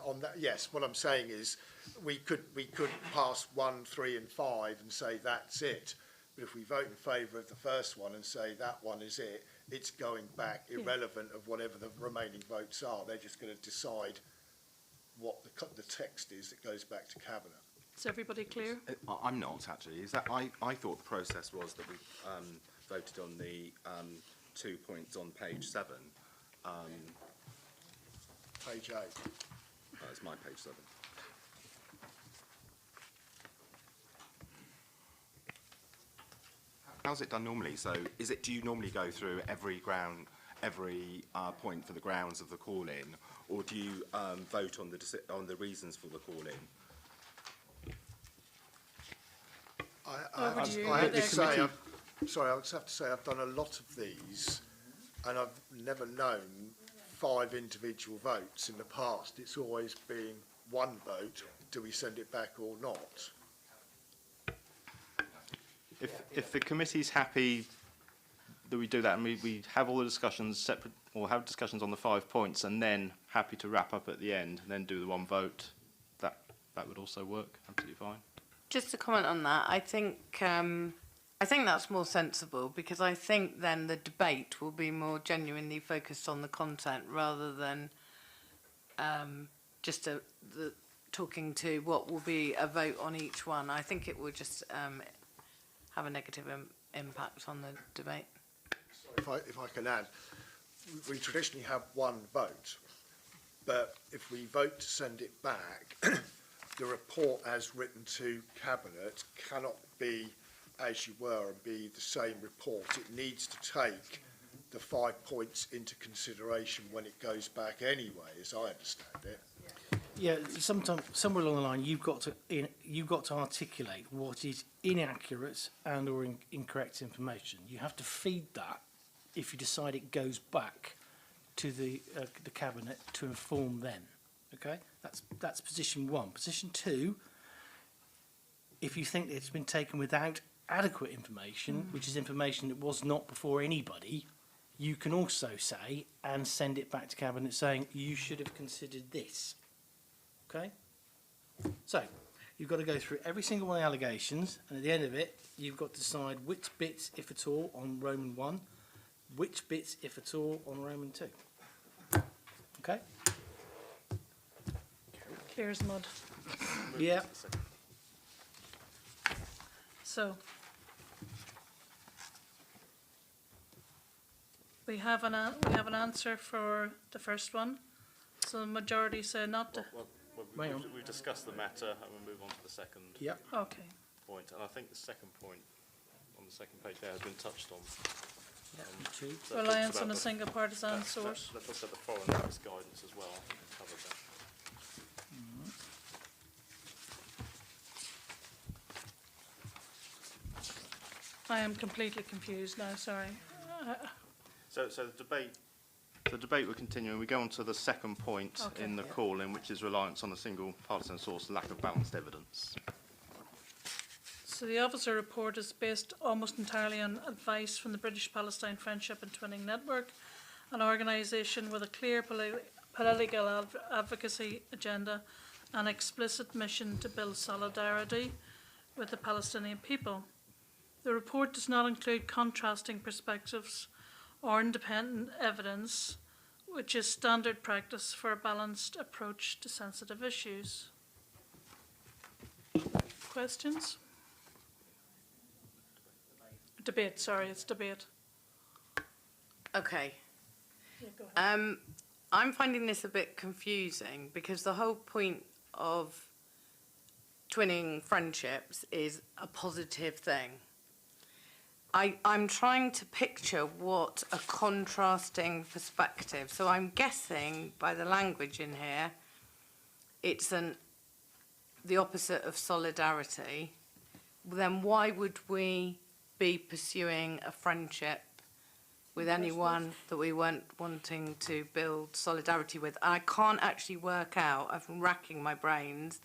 on that, yes, what I'm saying is we could pass 1, 3 and 5 and say that's it. But if we vote in favour of the first one and say that one is it, it's going back irrelevant of whatever the remaining votes are. They're just going to decide what the text is that goes back to Cabinet. Is everybody clear? I'm not, actually. Is that I thought the process was that we voted on the 2 points on page 7. Page 8. That's my page 7. How's it done normally? So, do you normally go through every point for the grounds of the call-in, or do you vote on the reasons for the call-in? I have to say, sorry, I just have to say I've done a lot of these, and I've never known 5 individual votes in the past. It's always been one vote. Do we send it back or not? If the committee's happy that we do that, and we have all the discussions separate, or have discussions on the 5 points, and then happy to wrap up at the end, and then do the one vote, that would also work absolutely fine. Just to comment on that, I think that's more sensible, because I think then the debate will be more genuinely focused on the content rather than just talking to what will be a vote on each one. I think it will just have a negative impact on the debate. If I can add, we traditionally have one vote, but if we vote to send it back, the report as written to Cabinet cannot be as you were and be the same report. It needs to take the 5 points into consideration when it goes back anyway, as I understand it. Yeah, somewhere along the line, you've got to articulate what is inaccurate and or incorrect information. You have to feed that if you decide it goes back to the Cabinet to inform them. Okay, that's position 1. Position 2, if you think it's been taken without adequate information, which is information that was not before anybody, you can also say and send it back to Cabinet saying you should have considered this. Okay? So, you've got to go through every single one of the allegations, and at the end of it, you've got to decide which bits, if at all, on Roman 1, which bits, if at all, on Roman 2. Okay? Clear as mud. Yeah. So we have an answer for the first one. So the majority say not to. We've discussed the matter and we'll move on to the second Okay. point. And I think the second point on the second page there has been touched on. So it talks Reliance about on a the- single partisan source. Let's look at the foreign tax guidance as well. I think we covered that. I am completely confused now, sorry. So the debate will continue, and we go on to the second point Okay. in the call-in, which is reliance on a single partisan source, lack of balanced evidence. So the officer report is based almost entirely on advice from the British Palestine Friendship and Twinning Network, an organisation with a clear political advocacy agenda and explicit mission to build solidarity with the Palestinian people. The report does not include contrasting perspectives or independent evidence, which is standard practice for a balanced approach to sensitive issues. Questions? Debate, sorry, it's debate. Okay. Yeah, go ahead. I'm finding this a bit confusing because the whole point of twinning friendships is a positive thing. I'm trying to picture what a contrasting perspective. So I'm guessing by the language in here, it's the opposite of solidarity. Then why would we be pursuing a friendship with anyone that we weren't wanting to build solidarity with? I can't actually work out, I've been racking my brains,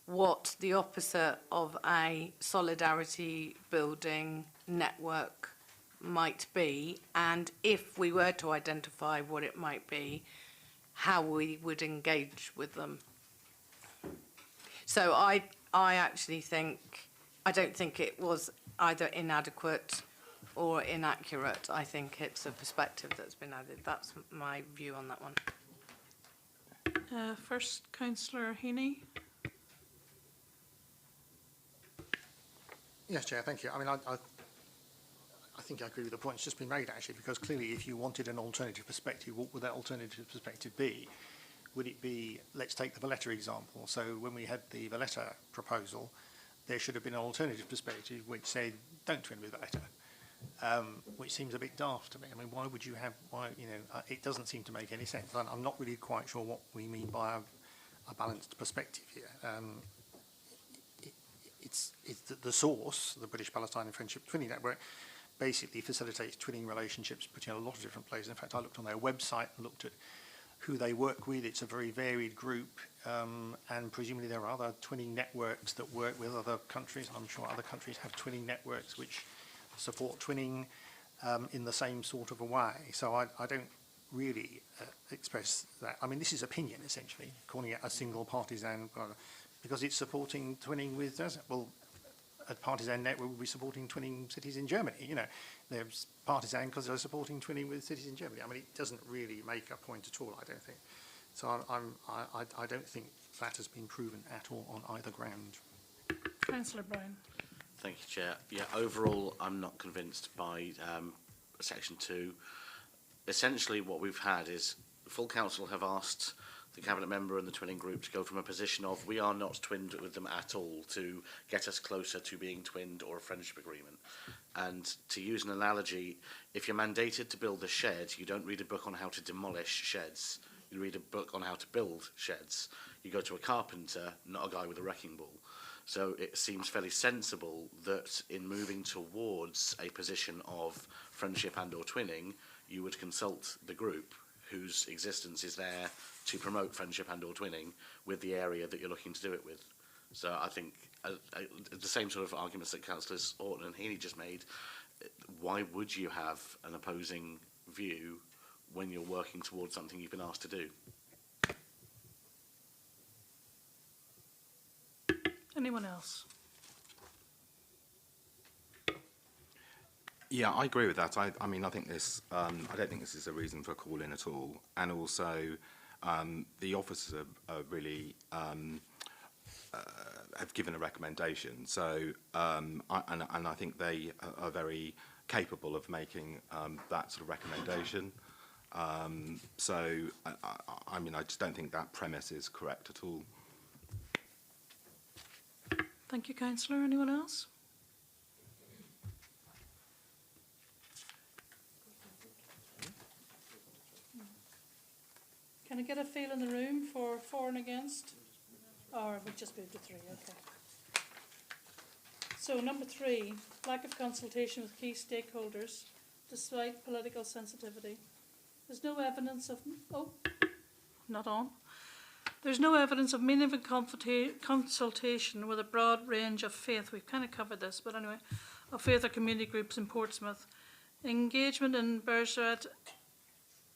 what the opposite of a solidarity building network might be, and if we were to identify what it might be, how we would engage with them. So I actually think, I don't think it was either inadequate or inaccurate. I think it's a perspective that's been added. That's my view on that one. First, Councillor Heaney. Yes, Chair, thank you. I mean, I think I agree with the point that's just been made, actually, because clearly if you wanted an alternative perspective, what would that alternative perspective be? Would it be, let's take the Valletta example. So when we had the Valletta proposal, there should have been an alternative perspective which said, don't twin with Valletta, which seems a bit daft to me. I mean, why would you have, it doesn't seem to make any sense. I'm not really quite sure what we mean by a balanced perspective here. It's the source, the British Palestine Friendship Twinning Network, basically facilitates twinning relationships between a lot of different places. In fact, I looked on their website and looked at who they work with. It's a very varied group, and presumably there are other twinning networks that work with other countries. I'm sure other countries have twinning networks which support twinning in the same sort of a way. So I don't really express that. I mean, this is opinion, essentially, calling it a single partisan, because it's supporting twinning with, well, a partisan network would be supporting twinning cities in Germany. You know, they're partisan because they're supporting twinning with cities in Germany. I mean, it doesn't really make a point at all, I don't think. So I don't think that has been proven at all on either ground. Councillor Brown. Thank you, Chair. Yeah, overall, I'm not convinced by Section 2. Essentially, what we've had is the full council have asked the cabinet member and the twinning group to go from a position of we are not twinned with them at all to get us closer to being twinned or a friendship agreement. And to use an analogy, if you're mandated to build a shed, you don't read a book on how to demolish sheds. You read a book on how to build sheds. You go to a carpenter, not a guy with a wrecking ball. So it seems fairly sensible that in moving towards a position of friendship and or twinning, you would consult the group whose existence is there to promote friendship and or twinning with the area that you're looking to do it with. So I think the same sort of arguments that Councillors Orton and Heaney just made, why would you have an opposing view when you're working towards something you've been asked to do? Anyone else? Yeah, I agree with that. I mean, I think this. I don't think this is a reason for a call-in at all. And also, the officers are really have given a recommendation. So, and I think they are very capable of making that sort of recommendation. So, I mean, I just don't think that premise is correct at all. Thank you, Councillor. Anyone else? Can I get a feel in the room for and against? Or we just moved to 3, okay. So number 3, lack of consultation with key stakeholders despite political sensitivity. There's no evidence of, not on. There's no evidence of meaningful consultation with a broad range of faith. We've kind of covered this, but anyway, of faith or community groups in Portsmouth. Engagement in Bergerac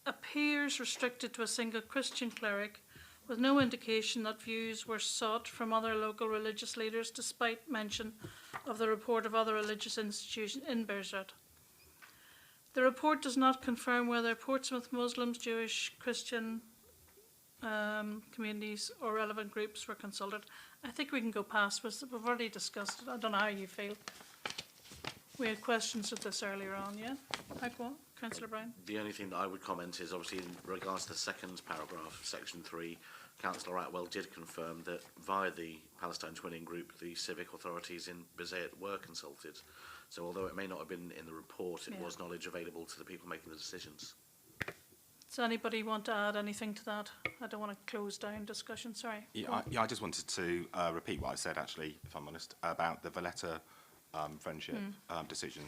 appears restricted to a single Christian cleric, with no indication that views were sought from other local religious leaders, despite mention of the report of other religious institutions in Bergerac. The report does not confirm whether Portsmouth Muslims, Jewish, Christian communities or relevant groups were consulted. I think we can go past this. We've already discussed it. I don't know how you feel. We had questions of this earlier on, yeah? Like what? Councillor Brown? The only thing that I would comment is obviously in regards to the second paragraph, section 3, Councillor Atwell did confirm that via the Palestine Twinning Group, the civic authorities in Beziet were consulted. So although it may not have been in the report, it was knowledge available to the people making the decisions. Does anybody want to add anything to that? I don't want to close down discussion, sorry. Yeah, I just wanted to repeat what I said, actually, if I'm honest, about the Valletta friendship decision.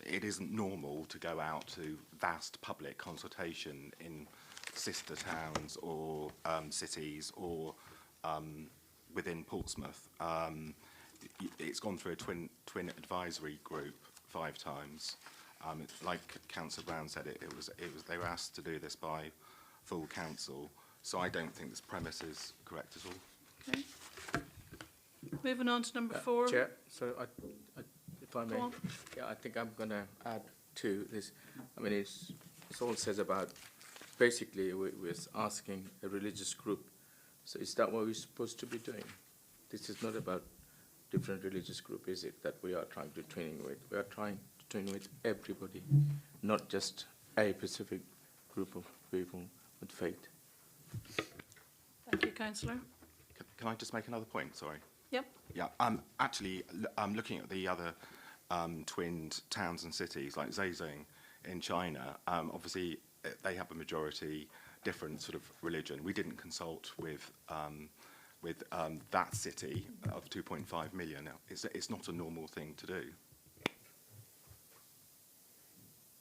It isn't normal to go out to vast public consultation in sister towns or cities or within Portsmouth. It's gone through a twin advisory group 5 times. Like Councillor Brown said, they were asked to do this by full council. So I don't think this premise is correct at all. Okay. Moving on to number 4. Chair, so if I may, Go on. yeah, I think I'm going to add to this. I mean, it's all says about, basically, we're asking a religious group. So is that what we're supposed to be doing? This is not about different religious group, is it, that we are trying to twinning with? We are trying to twin with everybody, not just a specific group of people with faith. Thank you, Councillor. Can I just make another point? Sorry. Yep. Yeah. Actually, I'm looking at the other twinned towns and cities like Zhejiang in China. Obviously, they have a majority different sort of religion. We didn't consult with that city of 2.5 million. It's not a normal thing to do.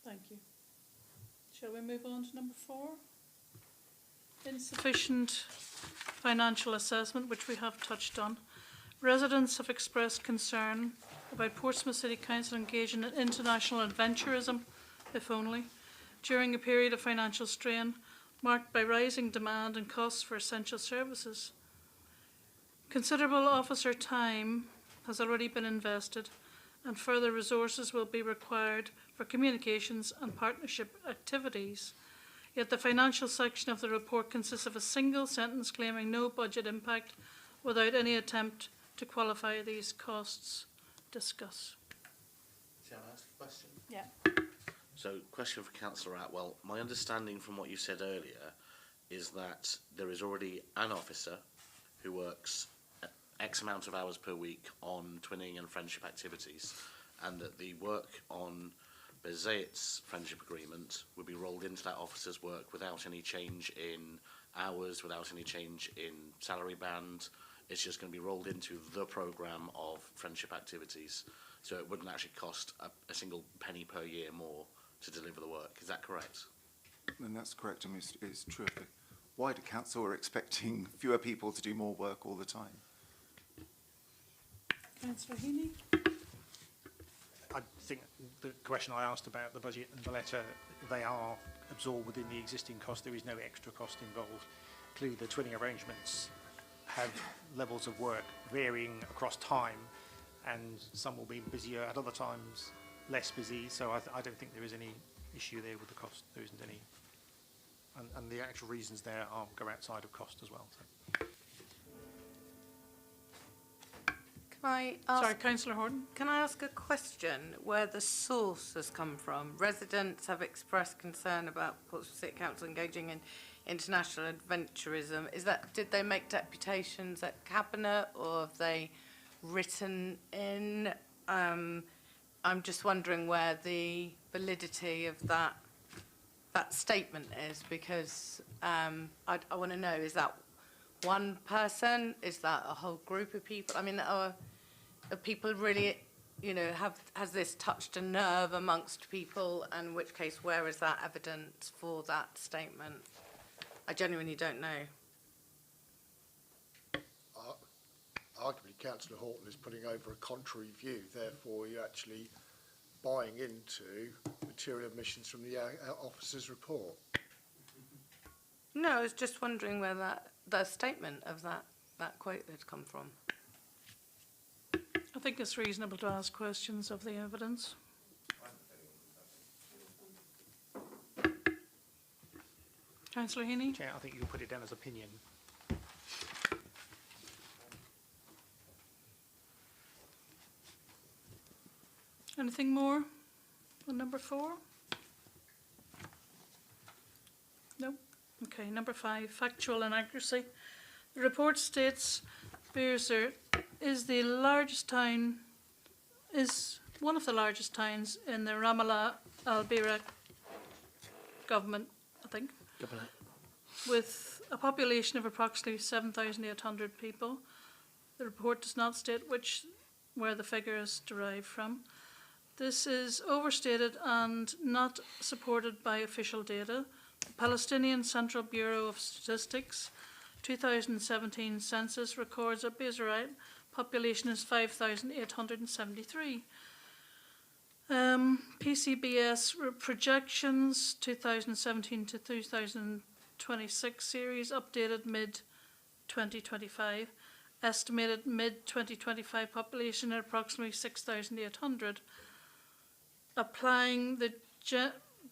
Thank you. Shall we move on to number 4? Insufficient financial assessment, which we have touched on. Residents have expressed concern about Portsmouth City Council engaging in international adventurism, if only, during a period of financial strain marked by rising demand and costs for essential services. Considerable officer time has already been invested, and further resources will be required for communications and partnership activities. Yet the financial section of the report consists of a single sentence claiming no budget impact without any attempt to qualify these costs. Discuss. Shall I ask a question? Yeah. So, question for Councillor Atwell. My understanding from what you said earlier is that there is already an officer who works X amount of hours per week on twinning and friendship activities, and that the work on Beziet's friendship agreement would be rolled into that officer's work without any change in hours, without any change in salary band. It's just going to be rolled into the programme of friendship activities. So it wouldn't actually cost a single penny per year more to deliver the work. Is that correct? And that's correct. I mean, it's true. The wider council are expecting fewer people to do more work all the time. Councillor Heaney? I think the question I asked about the budget and Valletta, they are absorbed within the existing cost. There is no extra cost involved. Clearly, the twinning arrangements have levels of work varying across time, and some will be busier at other times, less busy. So I don't think there is any issue there with the cost. There isn't any, and the actual reasons there go outside of cost as well. So. I ask, Sorry, Councillor Horton. can I ask a question where the source has come from? Residents have expressed concern about Portsmouth City Council engaging in international adventurism. Did they make deputations at Cabinet, or have they written in? I'm just wondering where the validity of that statement is, because I want to know, is that one person? Is that a whole group of people? I mean, are people really, has this touched a nerve amongst people? And in which case, where is that evidence for that statement? I genuinely don't know. Arguably, Councillor Horton is putting over a contrary view. Therefore, you're actually buying into material omissions from the officer's report. No, I was just wondering where the statement of that quote had come from. I think it's reasonable to ask questions of the evidence. Councillor Heaney? Chair, I think you can put it down as opinion. Anything more on number 4? No? Okay, number 5, factual inaccuracy. The report states Beerser is one of the largest towns in the Ramallah Al-Bira government, I think, with a population of approximately 7,800 people. The report does not state where the figure is derived from. This is overstated and not supported by official data. The Palestinian Central Bureau of Statistics 2017 census records a Bezerite population is 5,873. PCBS projections 2017 to 2026 series updated mid-2025. Estimated mid-2025 population at approximately 6,800. Applying the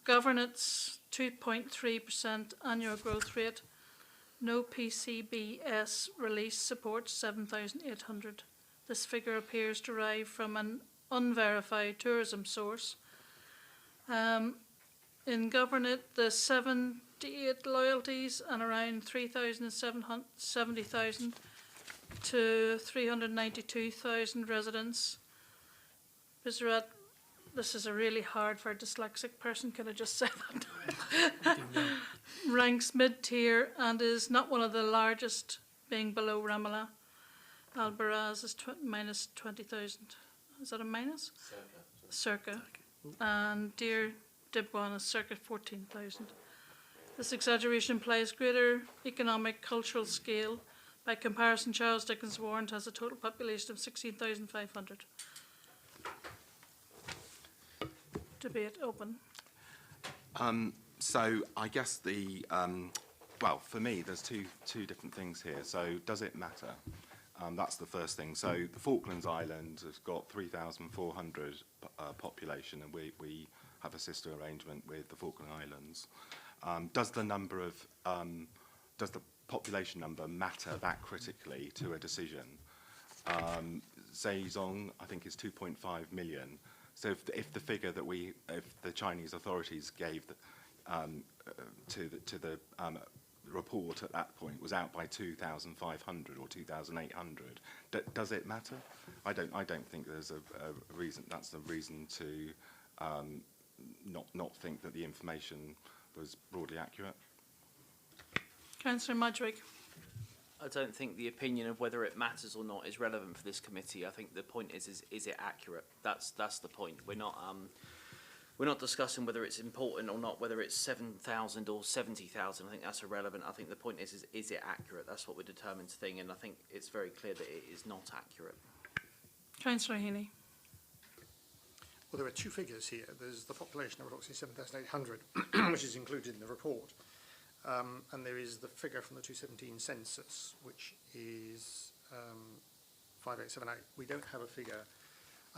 governance 2.3% annual growth rate, no PCBS release supports 7,800. This figure appears derived from an unverified tourism source. In Governit, the 78 loyalties and around 3,770,000 to 392,000 residents. This is a really hard for a dyslexic person, can I just say that? Ranks mid-tier and is not one of the largest, being below Ramallah. Al-Baraz is minus 20,000. Is that a minus? Circa. And Deir Dibwan is circa 14,000. This exaggeration implies greater economic, cultural scale. By comparison, Charles Dickens Warrant has a total population of 16,500. Debate open. So I guess well, for me, there's two different things here. So does it matter? That's the first thing. So the Falklands Islands has got 3,400 population, and we have a sister arrangement with the Falkland Islands. Does the population number matter that critically to a decision? Zhejiang, I think, is 2.5 million. So if the figure that if the Chinese authorities gave to the report at that point was out by 2,500 or 2,800, does it matter? I don't think there's a reason. That's a reason to not think that the information was broadly accurate. Councillor Madgwick. I don't think the opinion of whether it matters or not is relevant for this committee. I think the point is it accurate? That's the point. We're not discussing whether it's important or not, whether it's 7,000 or 70,000. I think that's irrelevant. I think the point is it accurate? That's what we're determined to think, and I think it's very clear that it is not accurate. Councillor Heaney. Well, there are two figures here. There's the population of approximately 7,800, which is included in the report. And there is the figure from the 2017 census, which is 5878. We don't have an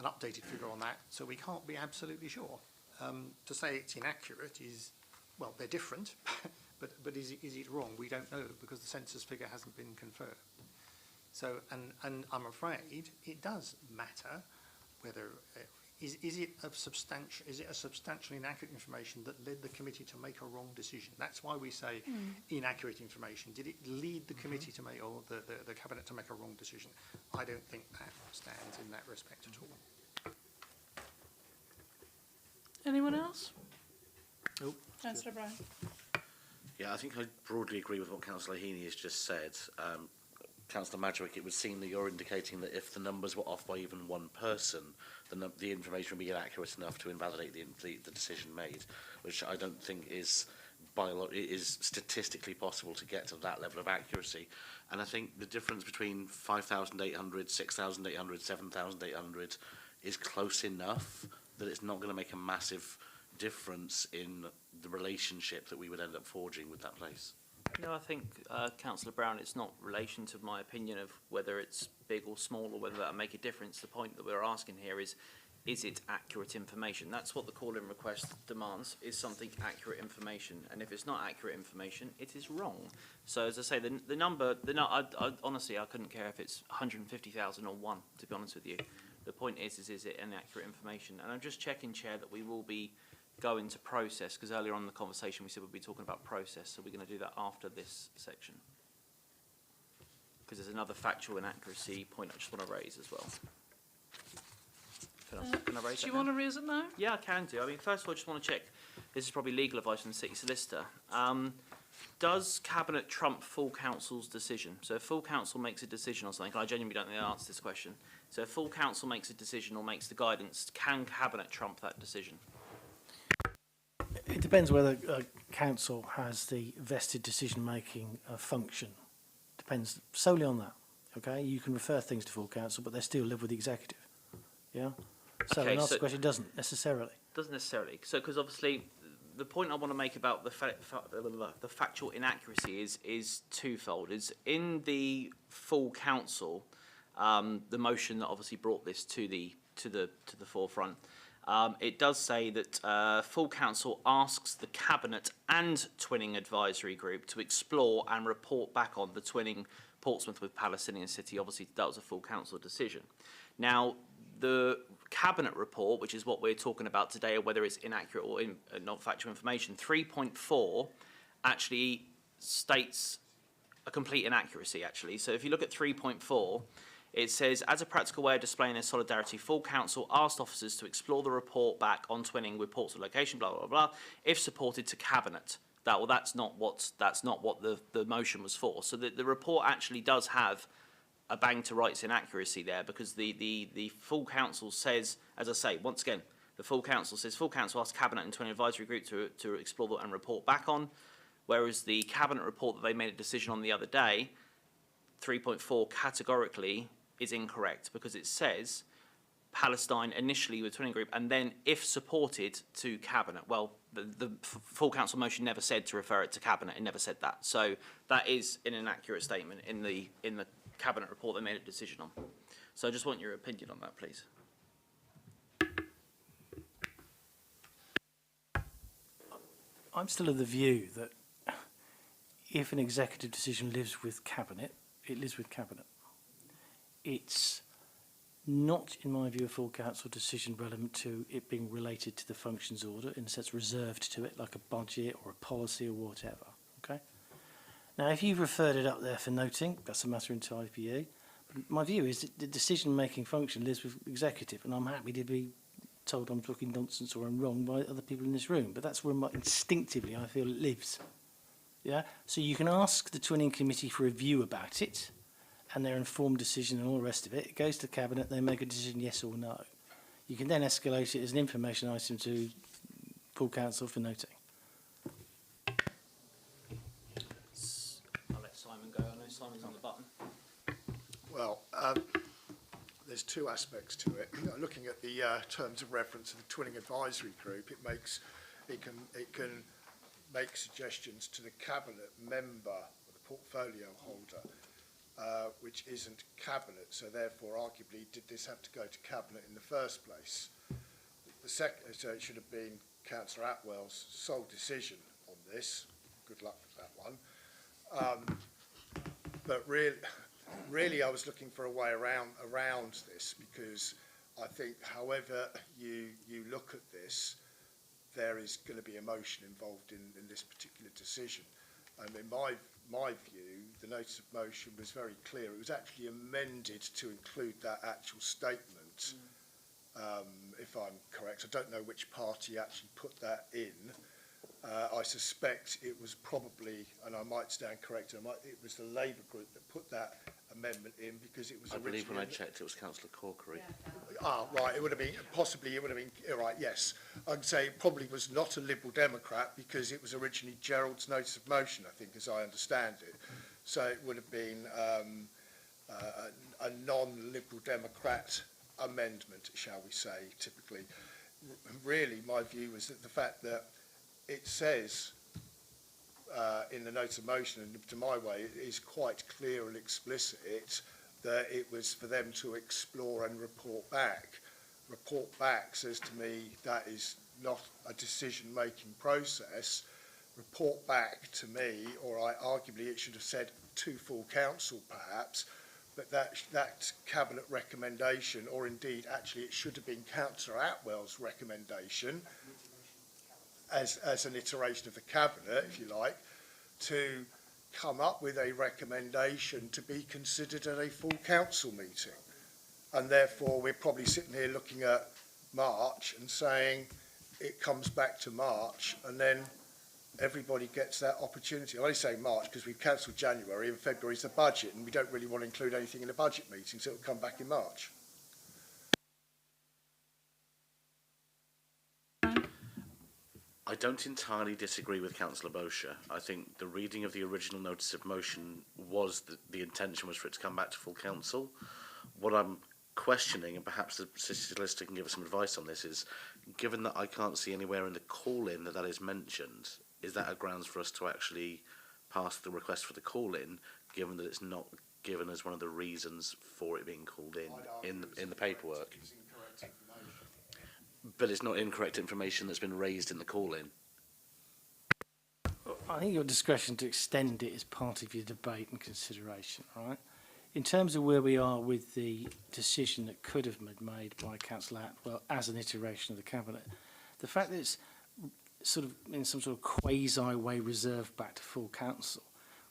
updated figure on that, so we can't be absolutely sure. To say it's inaccurate is, well, they're different, but is it wrong? We don't know, because the census figure hasn't been confirmed. So, and I'm afraid it does matter whether is it a substantially inaccurate information that led the committee to make a wrong decision? That's why we say inaccurate information. Did it lead the committee to make, or the cabinet to make a wrong decision? I don't think that stands in that respect at all. Anyone else? Nope. Councillor Brown. Yeah, I think I broadly agree with what Councillor Heaney has just said. Councillor Madgwick, it would seem that you're indicating that if the numbers were off by even one person, the information would be inaccurate enough to invalidate the decision made, which I don't think is statistically possible to get to that level of accuracy. And I think the difference between 5,800, 6,800, 7,800 is close enough that it's not going to make a massive difference in the relationship that we would end up forging with that place. No, I think, Councillor Brown, it's not relation to my opinion of whether it's big or small or whether that will make a difference. The point that we're asking here is it accurate information? That's what the call-in request demands, is something accurate information. And if it's not accurate information, it is wrong. So as I say, the number, honestly, I couldn't care if it's 150,000 or one, to be honest with you. The point is it inaccurate information? And I'm just checking, Chair, that we will be go into process, because earlier on in the conversation we said we'd be talking about process, so we're going to do that after this section. Because there's another factual inaccuracy point I just want to raise as well. Can I raise Do you that want now? to raise it now? Yeah, I can do. I mean, first of all, I just want to check, this is probably legal advice from the City Solicitor. Does Cabinet trump full council's decision? So if full council makes a decision on something, I genuinely don't know the answer to this question. So if full council makes a decision or makes the guidance, can Cabinet trump that decision? It depends whether council has the vested decision-making function. Depends solely on that. Okay, you can refer things to full council, but they still live with the executive. Yeah. So Okay, an answer so- the question doesn't necessarily. Doesn't necessarily. So, because obviously, the point I want to make about the factual inaccuracy is twofold. Is in the full council, the motion that obviously brought this to the forefront. It does say that full council asks the cabinet and twinning advisory group to explore and report back on the twinning Portsmouth with Palestinian City. Obviously, that was a full council decision. Now, the cabinet report, which is what we're talking about today, or whether it's inaccurate or not factual information, 3.4 actually states a complete inaccuracy, actually. So if you look at 3.4, it says, as a practical way of displaying their solidarity, full council asked officers to explore the report back on twinning with Portsmouth location, blah, blah, blah, if supported to cabinet. That's not what the motion was for. So the report actually does have a bang to rights inaccuracy there, because the full council says, as I say, once again, the full council says, full council asked cabinet and twinning advisory group to explore that and report back on, whereas the cabinet report that they made a decision on the other day, 3.4 categorically is incorrect, because it says Palestine initially with twinning group and then if supported to cabinet. Well, the full council motion never said to refer it to cabinet. It never said that. So that is an inaccurate statement in the cabinet report they made a decision on. So I just want your opinion on that, please. I'm still of the view that if an executive decision lives with cabinet, it lives with cabinet. It's not, in my view, a full council decision relevant to it being related to the functions order, in a sense reserved to it, like a budget or a policy or whatever. Okay. Now, if you've referred it up there for noting, that's a matter entirely for you. But my view is that the decision-making function lives with executive, and I'm happy to be told I'm talking nonsense or I'm wrong by other people in this room. But that's where instinctively I feel it lives. Yeah. So you can ask the twinning committee for a view about it, and their informed decision and all the rest of it. It goes to the cabinet, they make a decision yes or no. You can then escalate it as an information item to full council for noting. I'll let Simon go. I know Simon's on the button. Well, there's two aspects to it. You know, looking at the terms of reference of the twinning advisory group, it can make suggestions to the cabinet member or the portfolio holder, which isn't cabinet. So therefore, arguably, did this have to go to cabinet in the first place? So it should have been Councillor Atwell's sole decision on this. Good luck with that one. But really, really I was looking for a way around this, because I think however you look at this, there is going to be emotion involved in this particular decision. In my view, the notice of motion was very clear. It was actually amended to include that actual statement, if I'm correct. I don't know which party actually put that in. I suspect it was probably, and I might stand corrected, it was the Labour group that put that amendment in, because it was I believe when I originally... checked it was Councillor Corkery. Ah, right, it would have been, possibly it would have been, right, yes. I'd say it probably was not a Liberal Democrat, because it was originally Gerald's notice of motion, I think, as I understand it. So it would have been a non-Liberal Democrat amendment, shall we say, typically. Really, my view was that the fact that it says in the notice of motion, and to my way, it is quite clear and explicit that it was for them to explore and report back. Report back says to me that is not a decision-making process. Report back to me, or arguably it should have said to full council perhaps, but that cabinet recommendation, or indeed actually it should have been Councillor Atwell's recommendation as an iteration of the cabinet, if you like, to come up with a recommendation to be considered at a full council meeting. And therefore we're probably sitting here looking at March and saying it comes back to March, and then everybody gets that opportunity. I only say March because we've cancelled January, and February is the budget, and we don't really want to include anything in the budget meeting, so it'll come back in March. I don't entirely disagree with Councillor Bosher. I think the reading of the original notice of motion was that the intention was for it to come back to full council. What I'm questioning, and perhaps the city solicitor can give us some advice on this, is given that I can't see anywhere in the call-in that is mentioned, is that a grounds for us to actually pass the request for the call-in, given that it's not given as one of the reasons for it being called in the paperwork? But it's not incorrect information that's been raised in the call-in. I think your discretion to extend it is part of your debate and consideration, right? In terms of where we are with the decision that could have been made by Councillor Atwell as an iteration of the Cabinet, the fact that it's sort of in some sort of quasi-way reserved back to full council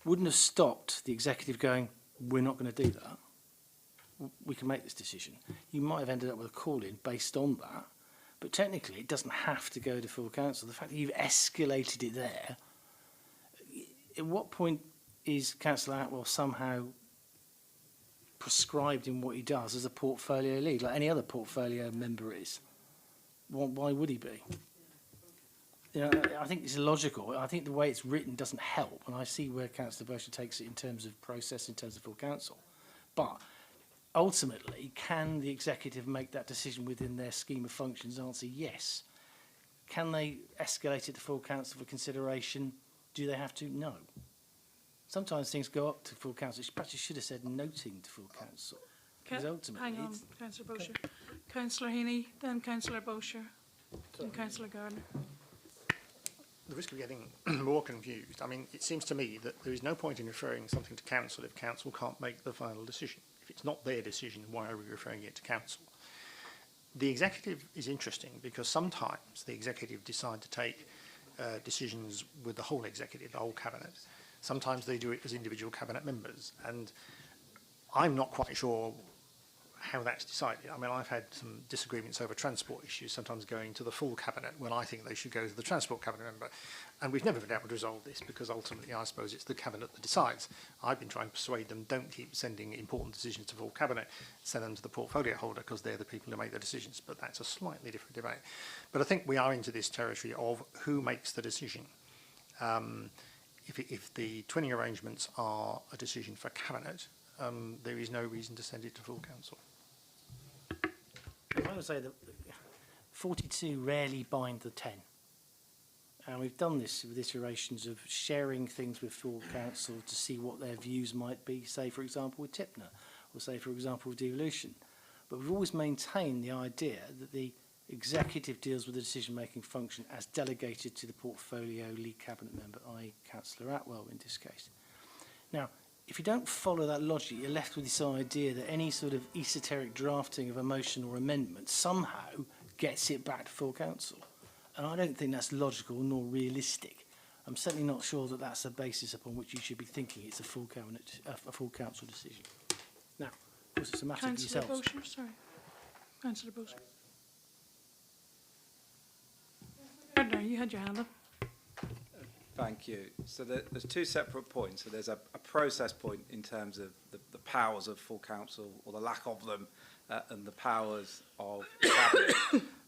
wouldn't have stopped the executive going, we're not going to do that. We can make this decision. You might have ended up with a call-in based on that, but technically it doesn't have to go to full council. The fact that you've escalated it there, at what point is Councillor Atwell somehow prescribed in what he does as a portfolio lead, like any other portfolio member is? Why would he be? You know, I think it's illogical. I think the way it's written doesn't help, and I see where Councillor Bosher takes it in terms of process, in terms of full council. But ultimately, can the executive make that decision within their scheme of functions? Answer, yes. Can they escalate it to full council for consideration? Do they have to? No. Sometimes things go up to full council. Perhaps you should have said noting to full council. Because ultimately, hang on, Councillor Bosher. Councillor Heaney, then Councillor Bosher, then Councillor Gardner. The risk of getting more confused, I mean, it seems to me that there is no point in referring something to council if council can't make the final decision. If it's not their decision, why are we referring it to council? The executive is interesting because sometimes the executive decide to take decisions with the whole executive, the whole cabinet. Sometimes they do it as individual cabinet members, and I'm not quite sure how that's decided. I mean, I've had some disagreements over transport issues, sometimes going to the full cabinet when I think they should go to the transport cabinet member. And we've never been able to resolve this because ultimately I suppose it's the cabinet that decides. I've been trying to persuade them, don't keep sending important decisions to full cabinet, send them to the portfolio holder because they're the people who make the decisions. But that's a slightly different debate. But I think we are into this territory of who makes the decision. If the twinning arrangements are a decision for cabinet, there is no reason to send it to full council. I would say that 42 rarely bind the 10. And we've done this with iterations of sharing things with full council to see what their views might be, say, for example, with Tipner, or say, for example, with devolution. But we've always maintained the idea that the executive deals with the decision-making function as delegated to the portfolio lead cabinet member, i.e. Councillor Atwell in this case. Now, if you don't follow that logic, you're left with this idea that any sort of esoteric drafting of a motion or amendment somehow gets it back to full council. And I don't think that's logical nor realistic. I'm certainly not sure that that's a basis upon which you should be thinking it's a full cabinet, a full council decision. Now, of course, it's a matter for Councillor yourselves. Bosher, sorry. Councillor Bosher. Gardner, you had your hand up. Thank you. So there's two separate points. So there's a process point in terms of the powers of full council, or the lack of them, and the powers of cabinet.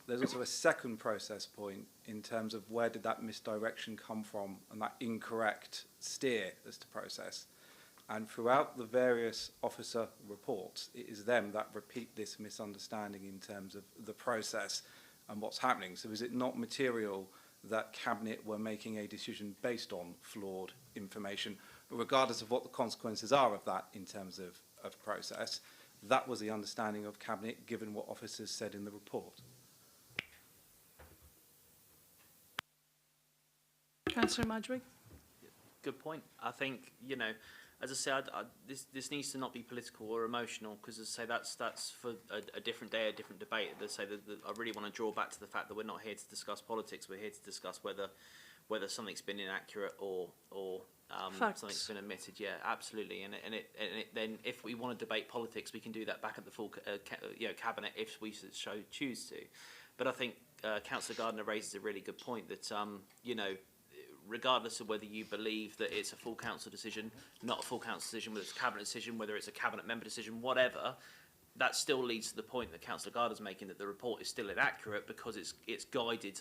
There's also a second process point in terms of where did that misdirection come from and that incorrect steer as to process. And throughout the various officer reports, it is them that repeat this misunderstanding in terms of the process and what's happening. So is it not material that Cabinet were making a decision based on flawed information, regardless of what the consequences are of that in terms of process? That was the understanding of Cabinet, given what officers said in the report. Councillor Madgwick. Good point. I think, you know, as I said, this needs to not be political or emotional, because as I say, that's for a different day, a different debate. As I say, I really want to draw back to the fact that we're not here to discuss politics. We're here to discuss whether something's been inaccurate or something's been omitted. Yeah, absolutely. And then if we want to debate politics, we can do that back at the full cabinet if we choose to. But I think Councillor Gardner raises a really good point that you know, regardless of whether you believe that it's a full council decision, not a full council decision, whether it's a cabinet decision, whether it's a cabinet member decision, whatever, that still leads to the point that Councillor Gardner's making, that the report is still inaccurate because it's guided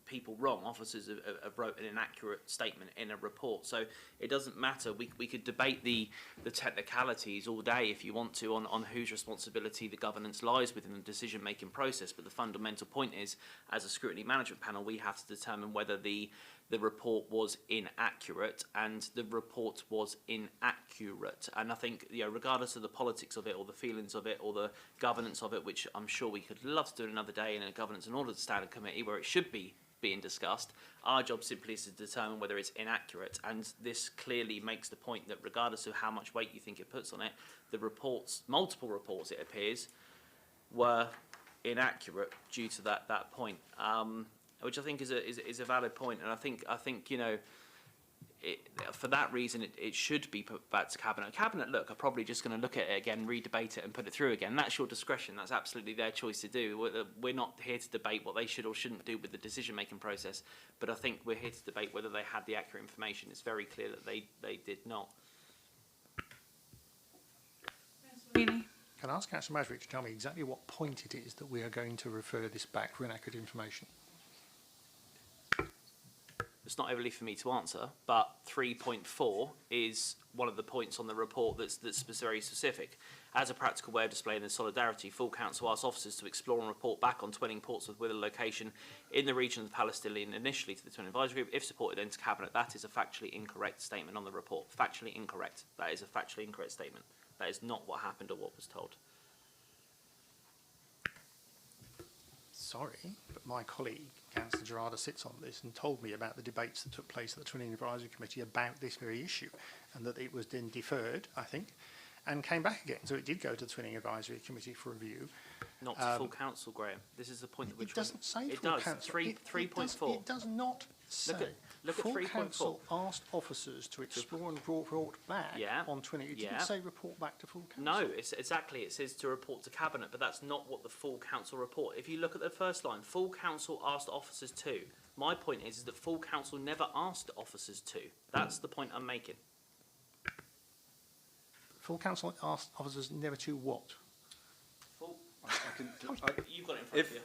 people wrong. Officers have wrote an inaccurate statement in a report. So it doesn't matter. We could debate the technicalities all day if you want to on whose responsibility the governance lies within the decision-making process. But the fundamental point is, as a scrutiny management panel, we have to determine whether the report was inaccurate, and the report was inaccurate. And I think, you know, regardless of the politics of it or the feelings of it or the governance of it, which I'm sure we could love to do another day in a governance and audit standing committee where it should be being discussed, our job simply is to determine whether it's inaccurate. And this clearly makes the point that regardless of how much weight you think it puts on it, the reports, multiple reports it appears, were inaccurate due to that point. Which I think is a valid point, and I think you know, for that reason it should be put back to cabinet. Cabinet, look, are probably just going to look at it again, re-debate it, and put it through again. That's your discretion. That's absolutely their choice to do. We're not here to debate what they should or shouldn't do with the decision-making process, but I think we're here to debate whether they had the accurate information. It's very clear that they did not. Really? Can I ask Councillor Madgwick to tell me exactly what point it is that we are going to refer this back for inaccurate information? It's not overly for me to answer, but 3.4 is one of the points on the report that's very specific. As a practical way of displaying the solidarity, full council asks officers to explore and report back on twinning Portsmouth with a location in the region of the Palestinian, initially to the Twin Advisory Group, if supported then to Cabinet. That is a factually incorrect statement on the report. Factually incorrect. That is a factually incorrect statement. That is not what happened or what was told. Sorry, but my colleague, Councillor Gerarda, sits on this and told me about the debates that took place at the Twinning Advisory Committee about this very issue, and that it was then deferred, I think, and came back again. So it did go to the Twinning Advisory Committee for review. Not to full council, Graham. This is the point that we're It doesn't say it full does. council. 3.4. It does not say. Look at full 3.4. council asked officers to explore and report back on Twinning. It didn't say report back to full council. No, it's exactly. It says to report to Cabinet, but that's not what the full council report. If you look at the first line, full council asked officers to. My point is that full council never asked officers to. That's the point I'm making. Full council asked officers never to what? You've got it in front of you.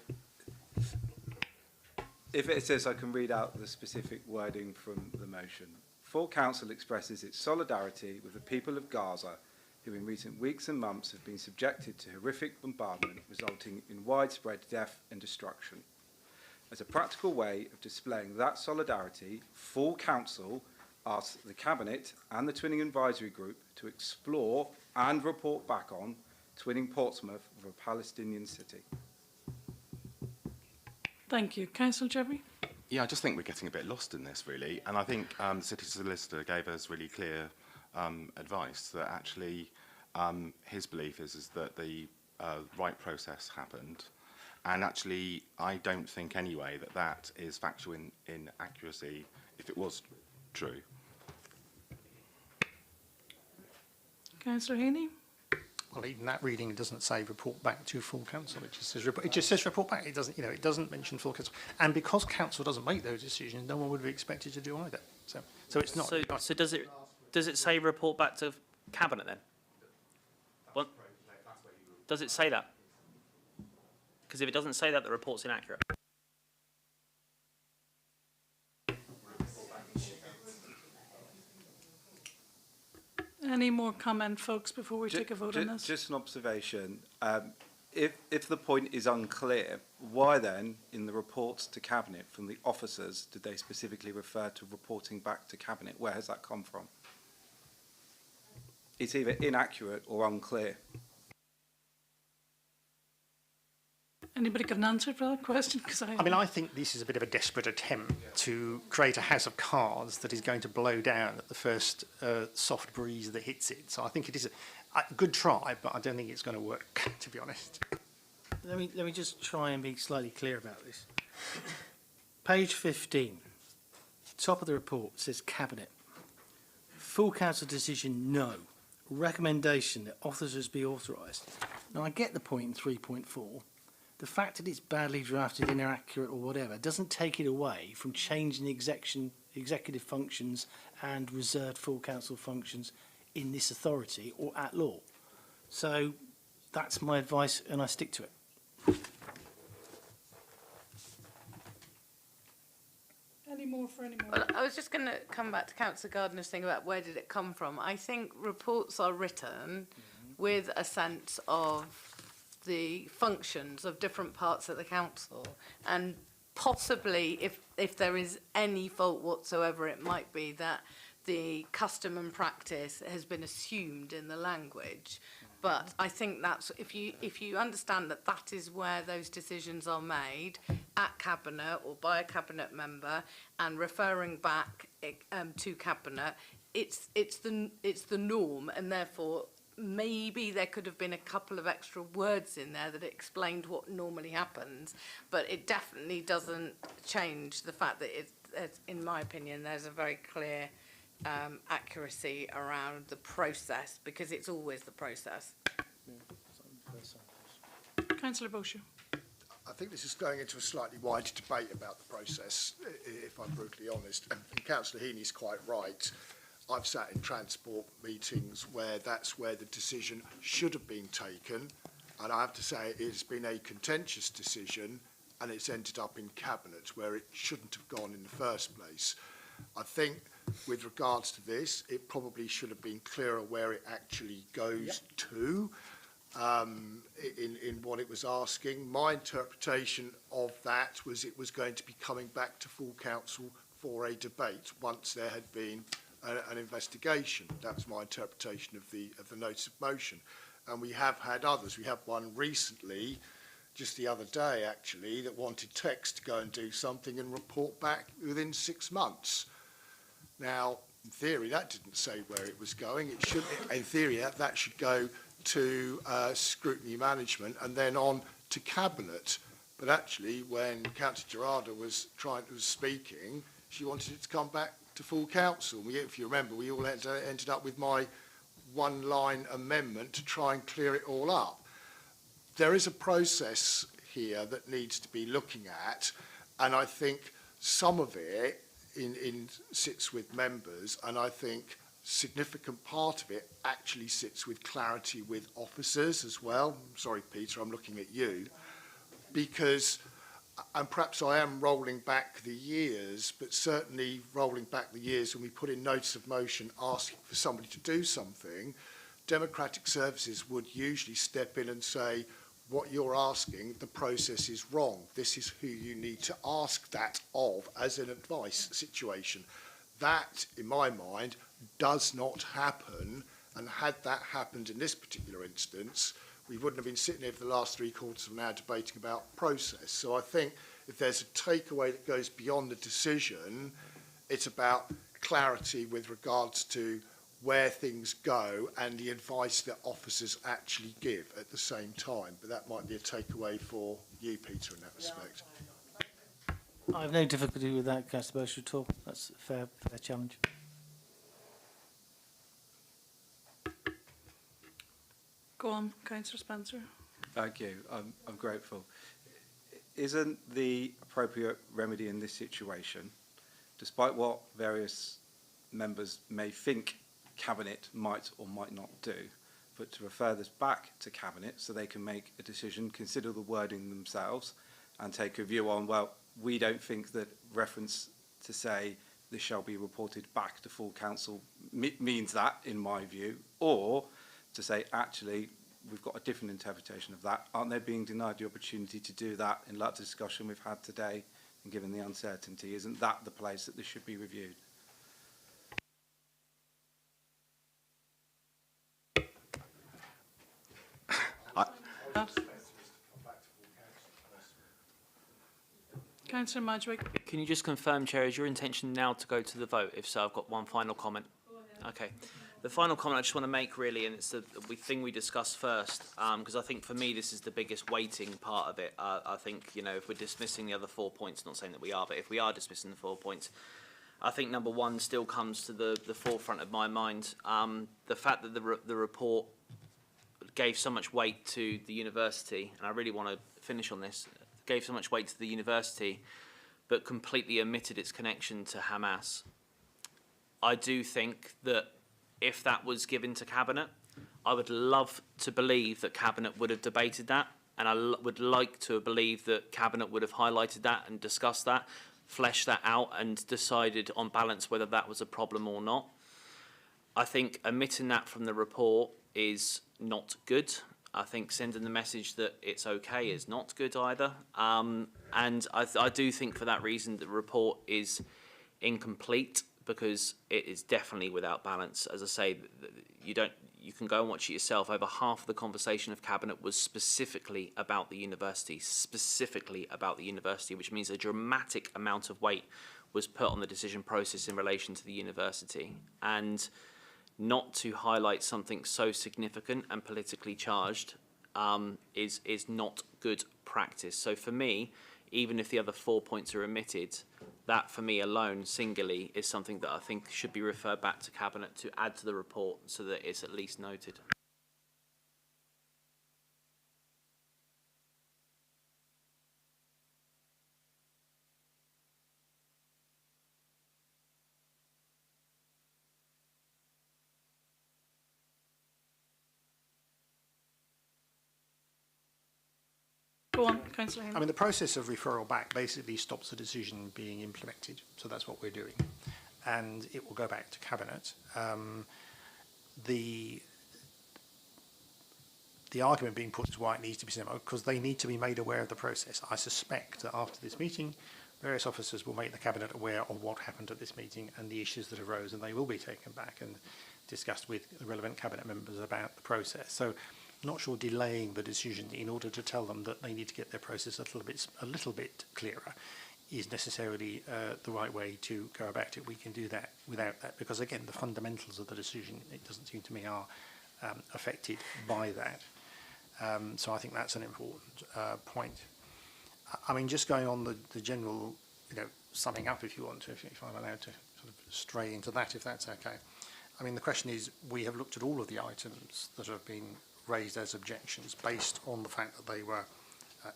If it says, I can read out the specific wording from the motion. Full council expresses its solidarity with the people of Gaza, who in recent weeks and months have been subjected to horrific bombardment resulting in widespread death and destruction. As a practical way of displaying that solidarity, full council asks the Cabinet and the Twinning Advisory Group to explore and report back on twinning Portsmouth with a Palestinian city. Thank you. Councillor Jeffrey? Yeah, I just think we're getting a bit lost in this, really. And I think the City Solicitor gave us really clear advice that actually his belief is that the right process happened. And actually, I don't think anyway that that is factual in accuracy if it was true. Councillor Heaney? Well, even that reading doesn't say report back to full council. It just says report back. It doesn't, it doesn't mention full council. And because council doesn't make those decisions, no one would be expected to do either. So it's not. So does it say report back to cabinet then? What? Does it say that? Because if it doesn't say that, the report's inaccurate. Any more comment, folks, before we take a vote on this? Just an observation. If the point is unclear, why then, in the reports to Cabinet from the officers, did they specifically refer to reporting back to Cabinet? Where has that come from? It's either inaccurate or unclear. Anybody got an answer for that question? I mean, I think this is a bit of a desperate attempt to create a house of cards that is going to blow down at the first soft breeze that hits it. So I think it is a good try, but I don't think it's going to work, to be honest. Let me just try and be slightly clear about this. Page 15, top of the report says Cabinet. Full council decision, no. Recommendation that officers be authorised. Now, I get the point in 3.4. The fact that it's badly drafted, inaccurate or whatever, doesn't take it away from changing the executive functions and reserved full council functions in this authority or at law. So that's my advice and I stick to it. Any more for any more? Well, I was just going to come back to Councillor Gardner's thing about where did it come from. I think reports are written with a sense of the functions of different parts of the council, and possibly if there is any fault whatsoever, it might be that the custom and practice has been assumed in the language. But I think that's if you understand that that is where those decisions are made at cabinet or by a cabinet member and referring back to cabinet, it's the norm, and therefore maybe there could have been a couple of extra words in there that explained what normally happens, but it definitely doesn't change the fact that in my opinion, there's a very clear accuracy around the process, because it's always the process. Councillor Bosher. I think this is going into a slightly wider debate about the process, if I'm brutally honest. And Councillor Heaney's quite right. I've sat in transport meetings where that's where the decision should have been taken, and I have to say it's been a contentious decision, and it's ended up in cabinet where it shouldn't have gone in the first place. I think with regards to this, it probably should have been clearer where it actually goes to in what it was asking. My interpretation of that was it was going to be coming back to full council for a debate once there had been an investigation. That was my interpretation of the notice of motion. And we have had others. We had one recently, just the other day actually, that wanted Tex to go and do something and report back within 6 months. Now, in theory, that didn't say where it was going. It should, in theory, that should go to scrutiny management and then on to cabinet. But actually, when Councillor Gerarda was speaking, she wanted it to come back to full council. If you remember, we all ended up with my one-line amendment to try and clear it all up. There is a process here that needs to be looking at, and I think some of it sits with members, and I think significant part of it actually sits with clarity with officers as well. Sorry, Peter, I'm looking at you, because, and perhaps I am rolling back the years, but certainly rolling back the years when we put in notice of motion asking for somebody to do something, Democratic Services would usually step in and say, what you're asking, the process is wrong. This is who you need to ask that of as an advice situation. That, in my mind, does not happen, and had that happened in this particular instance, we wouldn't have been sitting here for the last 3/4 of an hour debating about process. So I think if there's a takeaway that goes beyond the decision, it's about clarity with regards to where things go and the advice that officers actually give at the same time. But that might be a takeaway for you, Peter, in that respect. I have no difficulty with that, Councillor Bosher, at all. That's a fair challenge. Go on, Councillor Spencer. Thank you. I'm grateful. Isn't the appropriate remedy in this situation, despite what various members may think Cabinet might or might not do, but to refer this back to Cabinet so they can make a decision, consider the wording themselves, and take a view on, well, we don't think that reference to say this shall be reported back to full council means that, in my view, or to say, actually, we've got a different interpretation of that. Aren't they being denied the opportunity to do that in light of the discussion we've had today, and given the uncertainty? Isn't that the place that this should be reviewed? Councillor Madgwick. Can you just confirm, Chair, is your intention now to go to the vote? If so, I've got one final comment. Okay. The final comment I just want to make, really, and it's the thing we discussed first, because I think for me this is the biggest weighting part of it. I think, you know, if we're dismissing the other 4 points, not saying that we are, but if we are dismissing the 4 points, I think number one still comes to the forefront of my mind. The fact that the report gave so much weight to the university, and I really want to finish on this, gave so much weight to the university, but completely omitted its connection to Hamas. I do think that if that was given to Cabinet, I would love to believe that Cabinet would have debated that, and I would like to believe that Cabinet would have highlighted that and discussed that, fleshed that out and decided on balance whether that was a problem or not. I think omitting that from the report is not good. I think sending the message that it's okay is not good either. And I do think for that reason the report is incomplete, because it is definitely without balance. As I say, you can go and watch it yourself. Over half of the conversation of Cabinet was specifically about the university, which means a dramatic amount of weight was put on the decision process in relation to the university. And not to highlight something so significant and politically charged is not good practice. So for me, even if the other 4 points are omitted, that for me alone, singly, is something that I think should be referred back to Cabinet to add to the report so that it's at least noted. Go on, Councillor Haynes. I mean, the process of referral back basically stops the decision being implemented. So that's what we're doing. And it will go back to Cabinet. The argument being put is why it needs to be sent out, because they need to be made aware of the process. I suspect that after this meeting, various officers will make the Cabinet aware of what happened at this meeting and the issues that arose, and they will be taken back and discussed with the relevant Cabinet members about the process. So I'm not sure delaying the decision in order to tell them that they need to get their process a little bit clearer is necessarily the right way to go about it. We can do that without that, because again, the fundamentals of the decision, it doesn't seem to me, are affected by that. So I think that's an important point. I mean, just going on the general, summing up, if you want to, if I'm allowed to sort of stray into that, if that's okay. I mean, the question is, we have looked at all of the items that have been raised as objections based on the fact that they were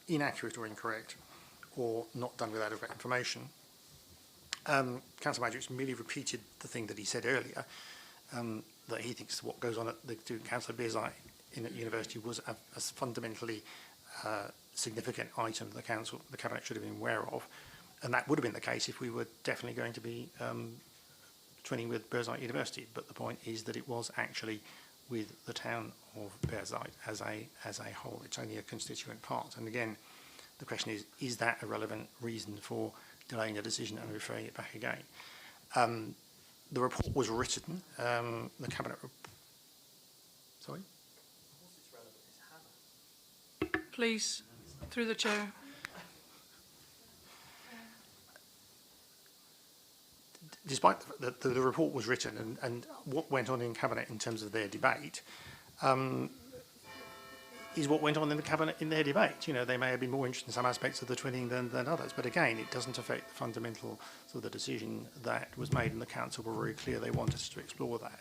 inaccurate or incorrect or not done with adequate information. Councillor Madgwick's merely repeated the thing that he said earlier, that he thinks what goes on at the Councillor Bearside in at university was a fundamentally significant item the Cabinet should have been aware of, and that would have been the case if we were definitely going to be twinning with Bearside University. But the point is that it was actually with the town of Bearside as a whole. It's only a constituent part. And again, the question is that a relevant reason for delaying a decision and referring it back again? The report was written. The Cabinet. Sorry. Please, through the chair. despite the report was written and what went on in Cabinet in terms of their debate, is what went on in the Cabinet in their debate. You know, they may have been more interested in some aspects of the twinning than others, but again, it doesn't affect the fundamental sort of the decision that was made in the Council were very clear they wanted us to explore that.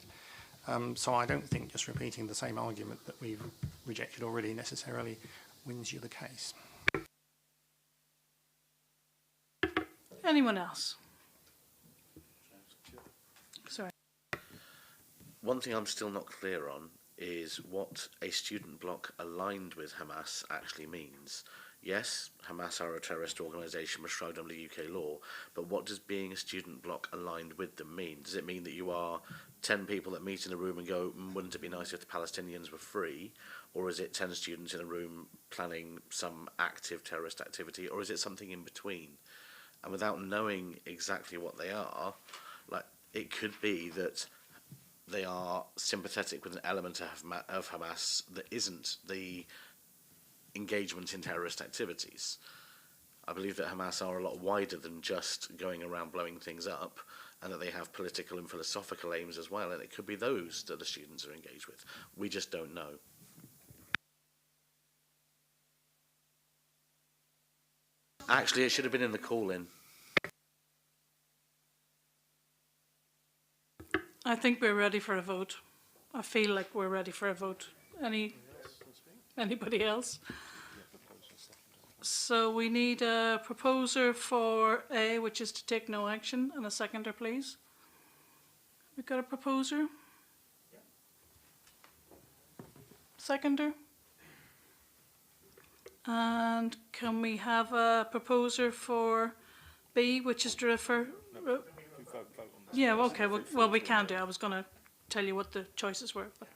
So I don't think just repeating the same argument that we've rejected already necessarily wins you the case. Anyone else? Sorry. One thing I'm still not clear on is what a student bloc aligned with Hamas actually means. Yes, Hamas are a terrorist organisation prescribed under UK law, but what does being a student bloc aligned with them mean? Does it mean that you are 10 people that meet in a room and go, wouldn't it be nice if the Palestinians were free? Or is it 10 students in a room planning some active terrorist activity? Or is it something in between? And without knowing exactly what they are, like, it could be that they are sympathetic with an element of Hamas that isn't the engagement in terrorist activities. I believe that Hamas are a lot wider than just going around blowing things up, and that they have political and philosophical aims as well, and it could be those that the students are engaged with. We just don't know. Actually, it should have been in the call-in. I think we're ready for a vote. I feel like we're ready for a vote. Anybody else? So we need a proposer for A, which is to take no action, and a seconder, please. We've got a proposer? Seconder? And can we have a proposer for B, which is to refer? Yeah, okay, well, we can do. I was going to tell you what the choices were, but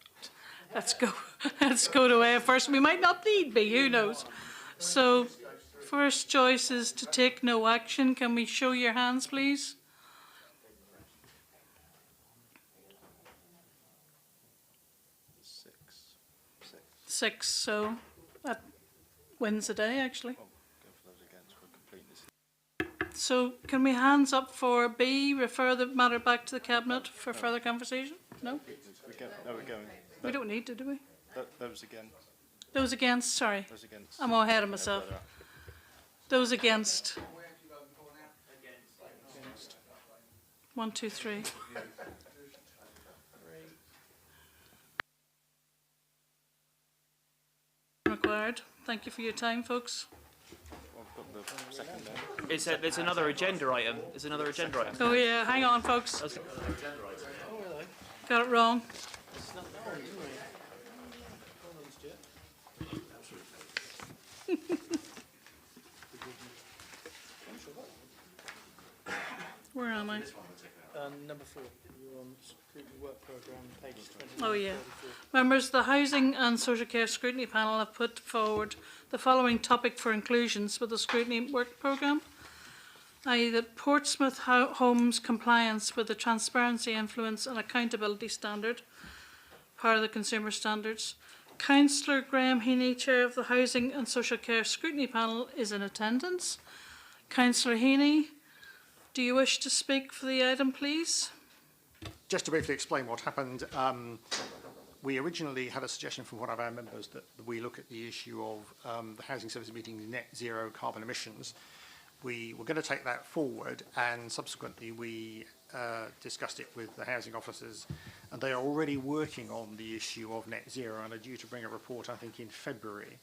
let's go. Let's go to A first. We might not need B, who knows? So, first choice is to take no action. Can we show your hands, please? Six, so that wins the day, actually. So can we hands up for B, refer the matter back to the Cabinet for further conversation? No? We're going. We don't need to, do we? Those again. Those against, sorry. Those against. I'm all ahead of myself. Those against. 1, 2, 3. Required. Thank you for your time, folks. There's another agenda item. There's another agenda item. Oh yeah, hang on, folks. Got it wrong. Where am I? Number 4. You're on Scrutiny Work Programme, pages 20. Oh yeah. Members, the Housing and Social Care Scrutiny Panel have put forward the following topic for inclusions with the Scrutiny Work Programme, i.e. that Portsmouth Homes compliance with the Transparency, Influence and Accountability Standard, part of the Consumer Standards. Councillor Graham Heaney, Chair of the Housing and Social Care Scrutiny Panel, is in attendance. Councillor Heaney, do you wish to speak for the item, please? Just to briefly explain what happened, we originally had a suggestion from one of our members that we look at the issue of the Housing Service meeting net zero carbon emissions. We were going to take that forward, and subsequently we discussed it with the housing officers, and they are already working on the issue of net zero and are due to bring a report, I think, in February,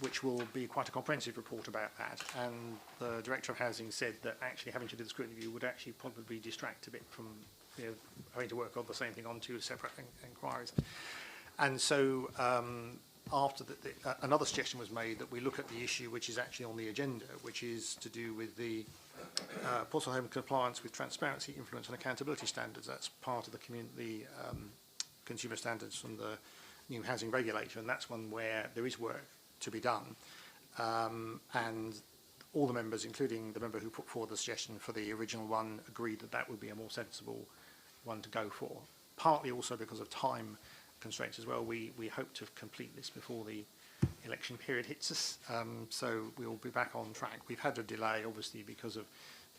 which will be quite a comprehensive report about that. And the Director of Housing said that actually having to do the scrutiny review would actually probably distract a bit from having to work on the same thing on two separate inquiries. And so after another suggestion was made that we look at the issue which is actually on the agenda, which is to do with the Portsmouth Home compliance with transparency, influence and accountability standards. That's part of the consumer standards from the new housing regulator, and that's one where there is work to be done. And all the members, including the member who put forward the suggestion for the original one, agreed that that would be a more sensible one to go for. Partly also because of time constraints as well. We hope to complete this before the election period hits us, so we'll be back on track. We've had a delay, obviously, because of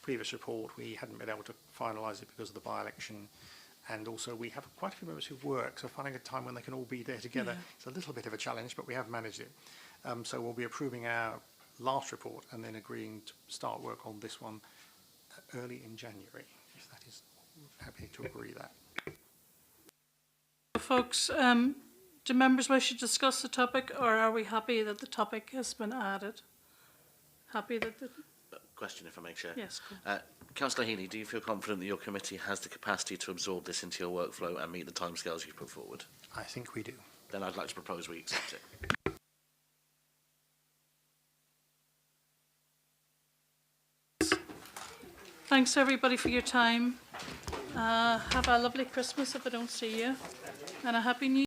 previous report, we hadn't been able to finalise it because of the by-election, and also we have quite a few members who work, so finding a time when they can all be there together is a little bit of a challenge, but we have managed it. So we'll be approving our last report and then agreeing to start work on this one early in January, if that is happy to agree that. Folks, do members wish to discuss the topic, or are we happy that the topic has been added? Happy that the... Question, if I may, Chair. Yes, go. Councillor Healy, do you feel confident that your committee has the capacity to absorb this into your workflow and meet the timescales you've put forward? I think we do. Then I'd like to propose we accept it. Thanks everybody for your time. Have a lovely Christmas if I don't see you, and a happy New Year.